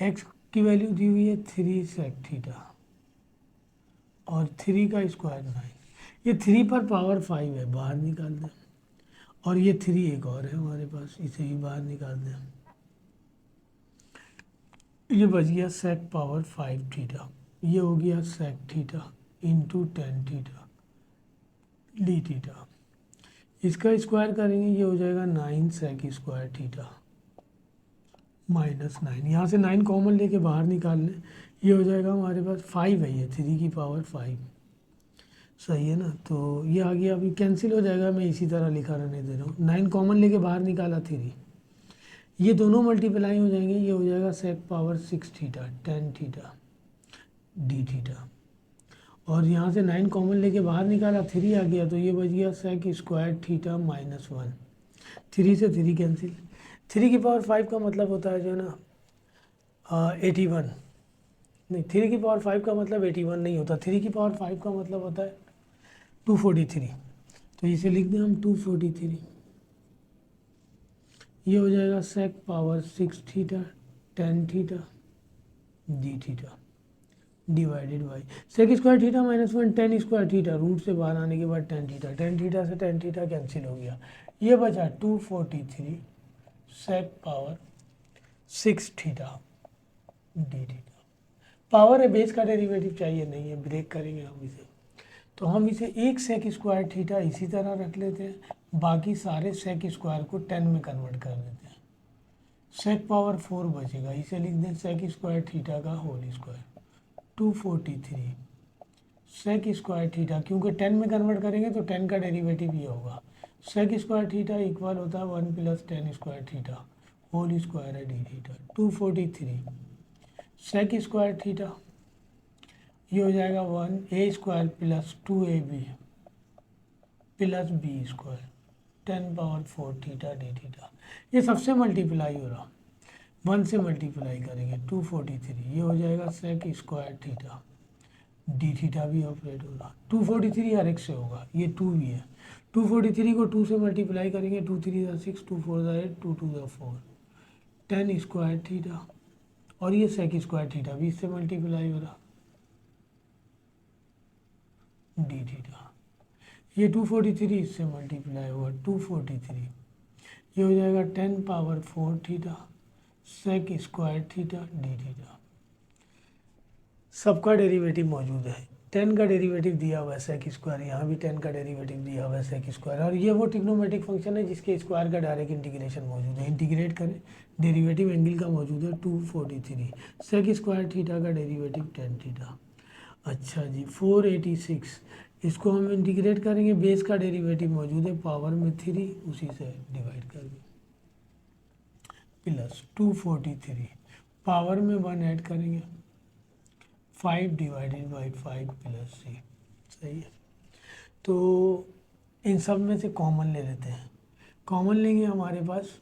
x की वैल्यू दी हुई है 3 सेक थीटा और 3 का स्क्वायर 9। ये 3 पर पावर 5 है, बाहर निकाल दें, और ये 3 एक और है हमारे पास, इसे ही बाहर निकाल दें। ये बच गया सेक पावर 5 थीटा, ये हो गया sec theta into tan theta D theta. इसका स्क्वायर करेंगे, ये हो जाएगा 9 सेक स्क्वायर थीटा माइनस 9। यहाँ से 9 कॉमन लेके बाहर निकाल लें, ये हो जाएगा हमारे पास 5 है, ये 3 की पावर 5। सही है ना, तो ये आ गया। अभी कैंसिल हो जाएगा, मैं इसी तरह लिखा रहने दे रहा हूँ। 9 कॉमन लेके बाहर निकाला 3, ये दोनों मल्टीप्लाई हो जाएंगे, ये हो जाएगा sec power 6 theta tan theta D theta. और यहाँ से 9 कॉमन लेके बाहर निकाला 3 आ गया, तो ये बच गया सेक स्क्वायर थीटा माइनस 1। 3 से 3 कैंसिल, 3 की पावर 5 का मतलब होता है जो है ना 81, नहीं 3 की पावर 5 का मतलब 81 नहीं होता, 3 की पावर 5 का मतलब होता है 243। तो इसे लिख दें हम 243, ये हो जाएगा sec power 6 theta tan theta D theta divided by sec square theta -1 tan square theta, root से बाहर आने के बाद टेन थीटा से टेन थीटा कैंसिल हो गया, ये बचा 243 sec power 6 theta D theta. Power है, बेस का डेरिवेटिव चाहिए नहीं है, ब्रेक करेंगे हम इसे। तो हम इसे एक सेक स्क्वायर थीटा इसी तरह रख लेते हैं, बाकी सारे सेक स्क्वायर को 10 में कन्वर्ट कर देते हैं, सेक पावर 4 बचेगा, इसे लिख दें सेक स्क्वायर थीटा का whole square 243 sec square theta, क्योंकि 10 में कन्वर्ट करेंगे तो 10 का डेरिवेटिव ये होगा, सेक स्क्वायर थीटा इक्वल होता है 1 + 10 स्क्वायर थीटा होल स्क्वायर है d theta. 243 sec square theta, ये हो जाएगा 1a² + 2ab + b² 10⁴ theta D theta. ये सबसे मल्टीप्लाई हो रहा, 1 से मल्टीप्लाई करेंगे 243, ये हो जाएगा sec square theta D theta भी ऑपरेट हो रहा, 243 हर एक से होगा, ये 2 भी है, 243 को 2 से मल्टीप्लाई करेंगे, 2 3 = 6 2 4 = 8 2 2 = 4 10 स्क्वायर थीटा, और ये सेक स्क्वायर थीटा भी इससे मल्टीप्लाई हो रहा डी थीटा, ये 243 इससे मल्टीप्लाई हुआ 243, ये हो जाएगा 10⁴ theta sec square theta D theta. सबका डेरिवेटिव मौजूद है, 10 का डेरिवेटिव दिया हुआ है सेक स्क्वायर, यहाँ भी 10 का डेरिवेटिव दिया हुआ है सेक स्क्वायर, और ये वो ट्रिग्नोमेट्रिक फंक्शन है जिसके स्क्वायर का डायरेक्ट इंटीग्रेशन मौजूद है, इंटीग्रेट करें डेरिवेटिव एंगल का मौजूद है 243, सेक स्क्वायर थीटा का डेरिवेटिव 10 थीटा। अच्छा जी 486, इसको हम इंटीग्रेट करेंगे, बेस का डेरिवेटिव मौजूद है पावर में 3, उसी से डिवाइड कर दें प्लस 243 पावर में 1 ऐड करेंगे 5 / 5 + c, सही है। तो इन सब में से कॉमन ले लेते हैं, कॉमन लेंगे हमारे पास,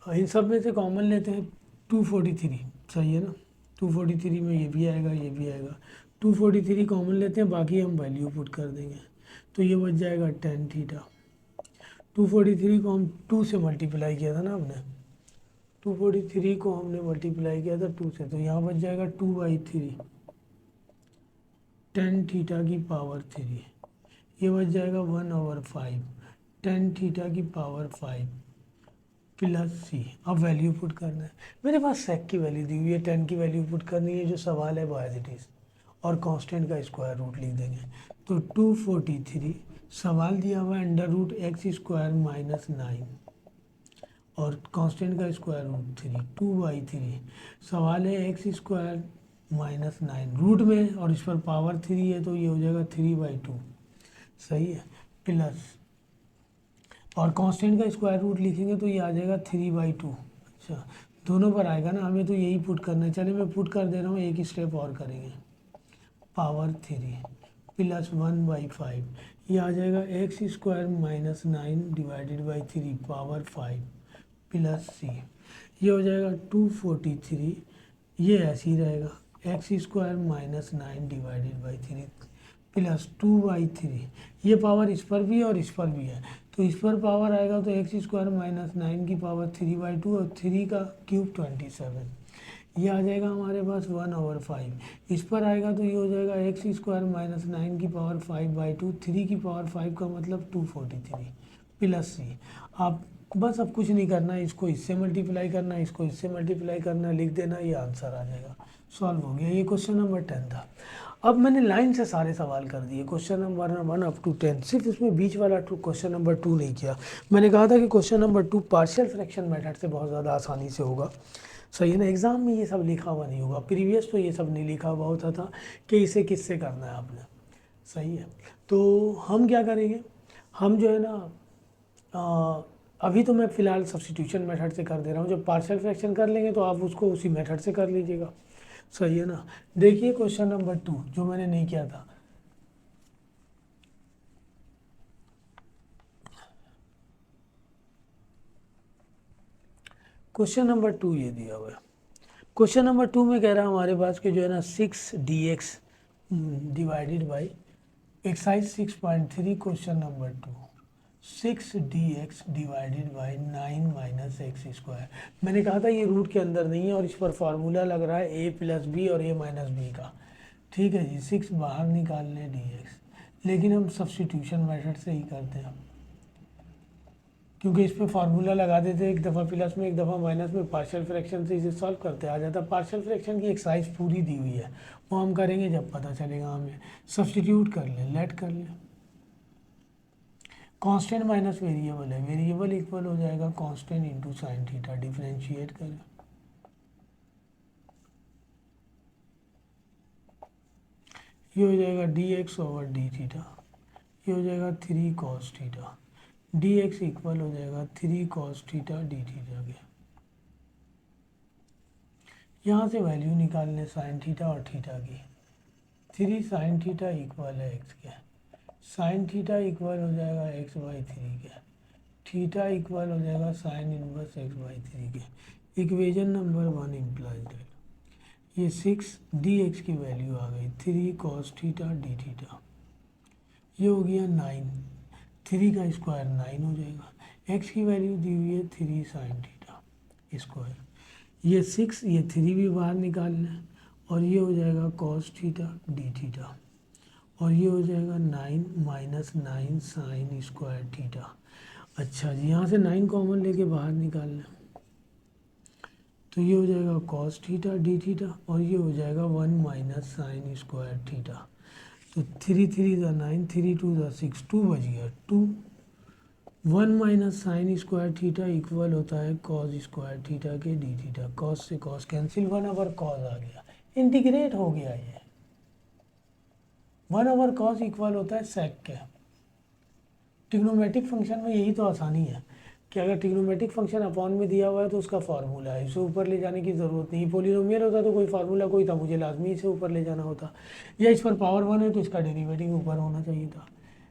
इन सब में से कॉमन लेते हैं 243, सही है ना, 243 में ये भी आएगा ये भी आएगा, 243 कॉमन लेते हैं, बाकी हम वैल्यू पुट कर देंगे, तो ये बच जाएगा 10 थीटा। 243 को हम 2 से मल्टीप्लाई किया था ना हमने, 243 को हमने मल्टीप्लाई किया था 2 से, तो यहाँ बच जाएगा 2/3 10 थीटा की पावर 3, ये बच जाएगा 1/5 10 थीटा की पावर 5 + c। अब वैल्यू पुट करना है, मेरे पास सेक की वैल्यू दी हुई है, 10 की वैल्यू पुट करनी है, जो सवाल है वो एज इट इज़, और कांस्टेंट का स्क्वायर रूट लिख देंगे। तो 243 सवाल दिया हुआ है √(x²- 9) और कांस्टेंट का स्क्वायर रूट 3 2/3, सवाल है x² - 9 रूट में, और इस पर पावर 3 है तो ये हो जाएगा 3/2, सही है, प्लस, और कांस्टेंट का स्क्वायर रूट लिखेंगे तो ये आ जाएगा 3/2। अच्छा दोनों पर आएगा ना, हमें तो यही पुट करना है, चलिए मैं पुट कर दे रहा हूँ, एक स्टेप और करेंगे, पावर 3 + 1/5, ये आ जाएगा x² - 9 / 3 पावर 5 + c, ये हो जाएगा 243, ये ऐसे ही रहेगा x² - 9 / 3 + 2/3, ये पावर इस पर भी है और इस पर भी है, तो इस पर पावर आएगा तो x² - 9 की पावर 3/2 और 3 का क्यूब 27, ये आ जाएगा हमारे पास 1/5, इस पर आएगा तो ये हो जाएगा x² - 9 की पावर 5/2 3 की पावर 5 का मतलब 243 + c। आप बस अब कुछ नहीं करना है, इसको इससे मल्टीप्लाई करना है, इसको इससे मल्टीप्लाई करना है, लिख देना, ये आंसर आ जाएगा, सॉल्व हो गया। ये क्वेश्चन नंबर 10 था। अब मैंने लाइन से सारे सवाल कर दिए, क्वेश्चन नंबर 1 अप टू 10, सिर्फ इसमें बीच वाला क्वेश्चन नंबर 2 नहीं किया। मैंने कहा था कि question number 2 partial fraction method से बहुत ज़्यादा आसानी से होगा, सही है ना, एग्ज़ाम में ये सब लिखा हुआ नहीं होगा, प्रीवियस तो ये सब नहीं लिखा हुआ होता था कि इसे किससे करना है आपने, सही है। तो हम क्या करेंगे, हम जो है ना अभी तो मैं फ़िलहाल सब्स्टिट्यूशन मेथड से कर दे रहा हूँ, जब पार्शियल फ्रैक्शन कर लेंगे तो आप उसको उसी मेथड से कर लीजिएगा, सही है ना। देखिए क्वेश्चन नंबर 2 जो मैंने नहीं किया था, क्वेश्चन नंबर 2 ये दिया हुआ है। क्वेश्चन नंबर 2 में कह रहा है हमारे पास कि जो है ना 6 dx divided by exercise 6.3 question number 2 6 dx divided by 9 minus x square. मैंने कहा था ये रूट के अंदर नहीं है और इस पर फार्मूला लग रहा है a प्लस बी और a माइनस बी का। ठीक है जी, 6 बाहर निकाल लें dx, लेकिन हम सब्स्टिट्यूशन मेथड से ही करते हैं क्योंकि इस पे फार्मूला लगा देते, एक दफ़ा प्लस में एक दफ़ा माइनस में, पार्शियल फ्रैक्शन से इसे सॉल्व करते आ जाता। पार्शियल फ्रैक्शन की एक्सरसाइज पूरी दी हुई है, वो हम करेंगे जब पता चलेगा हमें। सब्स्टिट्यूट कर लें, लेट कर लें। कांस्टेंट माइनस वेरिएबल है, वेरिएबल इक्वल हो जाएगा constant into sine theta. Differentiate करें, ये हो जाएगा d x over d theta, ये हो जाएगा 3 cos theta. D x equal हो जाएगा 3 कॉस थीटा डी थीटा के। यहाँ से वैल्यू निकाल लें साइन थीटा और थीटा की। 3 साइन थीटा इक्वल है एक्स के, साइन थीटा इक्वल हो जाएगा एक्स बाई 3 के, थीटा इक्वल हो जाएगा साइन इनवर्स एक्स बाई 3 के। इक्वेशन नंबर 1 इम्प्लाइज दैट ये 6 डी एक्स की वैल्यू आ गई 3 कॉस थीटा डी थीटा, ये हो गया 9, 3 का स्क्वायर 9 हो जाएगा। एक्स की वैल्यू दी हुई है 3 साइन थीटा स्क्वायर, ये 6 ये 3 भी बाहर निकाल लें और ये हो जाएगा कॉस थीटा डी थीटा, और ये हो जाएगा 9 माइनस 9 साइन स्क्वायर थीटा। अच्छा जी, यहाँ से 9 कॉमन लेके बाहर निकाल लें तो ये हो जाएगा कॉस थीटा डी थीटा, और ये हो जाएगा 1 माइनस साइन स्क्वायर थीटा। तो 3 3 ज़ा 9, 3 2 ज़ा 6, 2 बच गया 2। 1 minus sine square theta equal होता है कॉस स्क्वायर थीटा के डी थीटा। कॉस से कॉस कैंसिल, 1 ओवर कॉस आ गया, इंटीग्रेट हो गया ये। 1 ओवर कॉस इक्वल होता है सेक के। ट्रिग्नोमेट्रिक फंक्शन में यही तो आसानी है कि अगर ट्रिग्नोमेट्रिक फंक्शन अपॉन में दिया हुआ है तो उसका फार्मूला है, इसे ऊपर ले जाने की ज़रूरत नहीं। पॉलिनोमियल होता तो कोई फार्मूला कोई था, मुझे लाजमी इसे ऊपर ले जाना होता, या इस पर पावर 1 है तो इसका डेरिवेटिव ऊपर होना चाहिए था।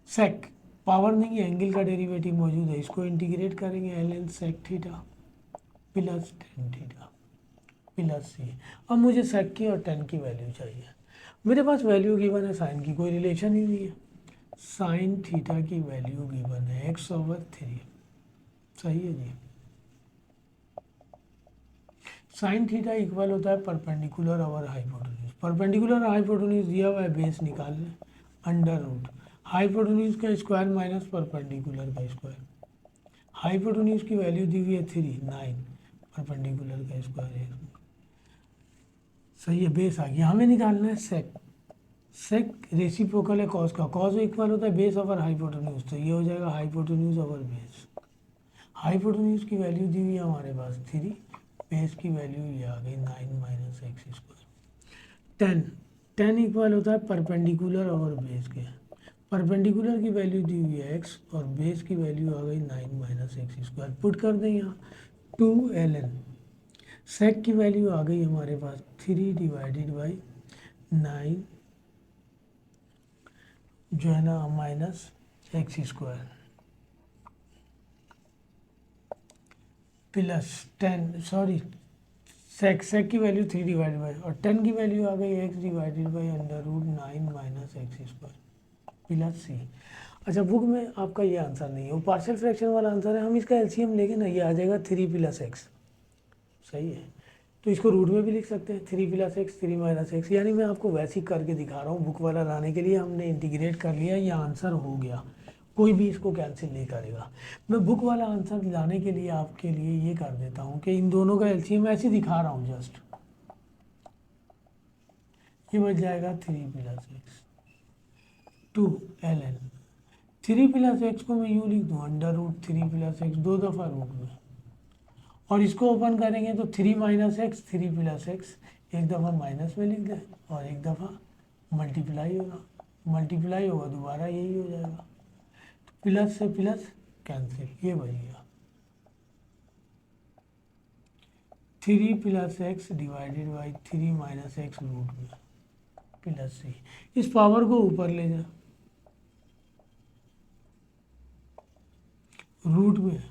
सेक पावर नहीं है, एंगल का डेरिवेटिव मौजूद है, इसको इंटीग्रेट करेंगे l n sec theta plus tan theta plus c. अब मुझे सेक की और टेन की वैल्यू चाहिए। मेरे पास वैल्यू गिवन है, साइन की कोई रिलेशन ही नहीं है। साइन थीटा की वैल्यू गिवन है एक्स ओवर 3, सही है जी। साइन थीटा इक्वल होता है परपेंडिकुलर ओवर हाइपोटेन्यूज। परपेंडिकुलर और हाइपोटेन्यूज दिया हुआ है, बेस निकाल लें, अंडर रूट हाइपोटेन्यूज का स्क्वायर माइनस परपेंडिकुलर का स्क्वायर। हाइपोटेन्यूज की वैल्यू दी हुई है 3 9, परपेंडिकुलर का स्क्वायर है, सही है। बेस आ गया, हमें निकालना है सेक। सेक रेसिप्रोकल है कॉस का, कॉस इक्वल होता है बेस ओवर हाइपोटेन्यूज, तो ये हो जाएगा हाइपोटेन्यूज ओवर बेस। हाइपोटेन्यूज की वैल्यू दी हुई है हमारे पास 3, बेस की वैल्यू ये आ गई 9 माइनस एक्स स्क्वायर। 10 इक्वल होता है परपेंडिकुलर ओवर बेस के। परपेंडिकुलर की वैल्यू दी हुई है एक्स और बेस की वैल्यू आ गई 9 माइनस एक्स स्क्वायर। पुट कर दें यहाँ 2 ln। सेक की वैल्यू आ गई हमारे पास 3 डिवाइडेड बाई 9 जो है ना minus x square plus 10, sorry sec की वैल्यू 3 डिवाइडेड बाई, और 10 की वैल्यू आ गई x divided by under root 9 minus x square plus c. अच्छा, बुक में आपका ये आंसर नहीं है, वो पार्शियल फ्रैक्शन वाला आंसर है। हम इसका एलसीएम लेंगे ना, ये आ जाएगा 3 प्लस एक्स, सही है। तो इसको रूट में भी लिख सकते हैं 3 प्लस एक्स 3 माइनस एक्स, यानी मैं आपको वैसे ही करके दिखा रहा हूँ। बुक वाला लाने के लिए हमने इंटीग्रेट कर लिया, ये आंसर हो गया, कोई भी इसको कैंसिल नहीं करेगा। मैं बुक वाला आंसर लाने के लिए आपके लिए ये कर देता हूँ कि इन दोनों का एलसीएम ऐसे दिखा रहा हूँ जस्ट। ये बच जाएगा 3 plus x 2 ln। 3 plus x को मैं यूँ लिख दूँ अंडर रूट 3 प्लस एक्स, 2 दफ़ा रूट में, और इसको ओपन करेंगे तो 3 माइनस एक्स 3 प्लस एक्स, एक दफ़ा माइनस में लिख दें और एक दफ़ा मल्टीप्लाई होगा, मल्टीप्लाई होगा दोबारा यही हो जाएगा, तो प्लस से प्लस कैंसिल, ये बच गया 3 plus x divided by 3 minus x root में प्लस सी। इस पावर को ऊपर ले जाए, रूट में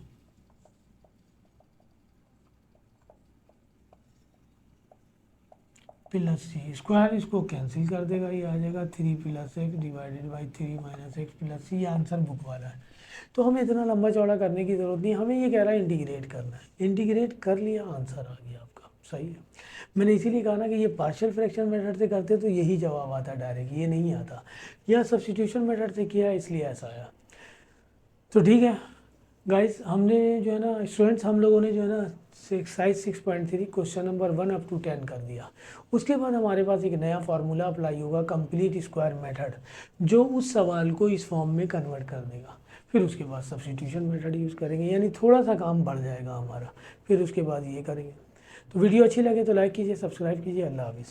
प्लस सी स्क्वायर, इसको कैंसिल कर देगा, ये आ जाएगा 3 + x divided by 3 - x + c। ये आंसर बुक वाला है, तो हमें इतना लंबा चौड़ा करने की ज़रूरत नहीं, हमें ये कह रहा है इंटीग्रेट करना है। इंटीग्रेट कर लिया, आंसर आ गया आपका, सही है। मैंने इसीलिए कहा ना कि ये पार्शियल फ्रैक्शन मेथड से करते तो यही जवाब आता डायरेक्ट, ये नहीं आता। यह सब्स्टिट्यूशन मेथड से किया इसलिए ऐसा आया। तो ठीक है गाइस, हमने जो है ना स्टूडेंट्स, हम लोगों ने जो है ना exercise 6.3 question number 1 up to 10 कर दिया। उसके बाद हमारे पास एक नया फार्मूला अप्लाई होगा, कंप्लीट स्क्वायर मेथड, जो उस सवाल को इस फॉर्म में कन्वर्ट कर देगा। फिर उसके बाद सब्स्टिट्यूशन मेथड यूज़ करेंगे, यानी थोड़ा सा काम बढ़ जाएगा हमारा, फिर उसके बाद ये करेंगे। तो वीडियो अच्छी लगे तो लाइक कीजिए, सब्सक्राइब कीजिए। अल्लाह हाफिज़।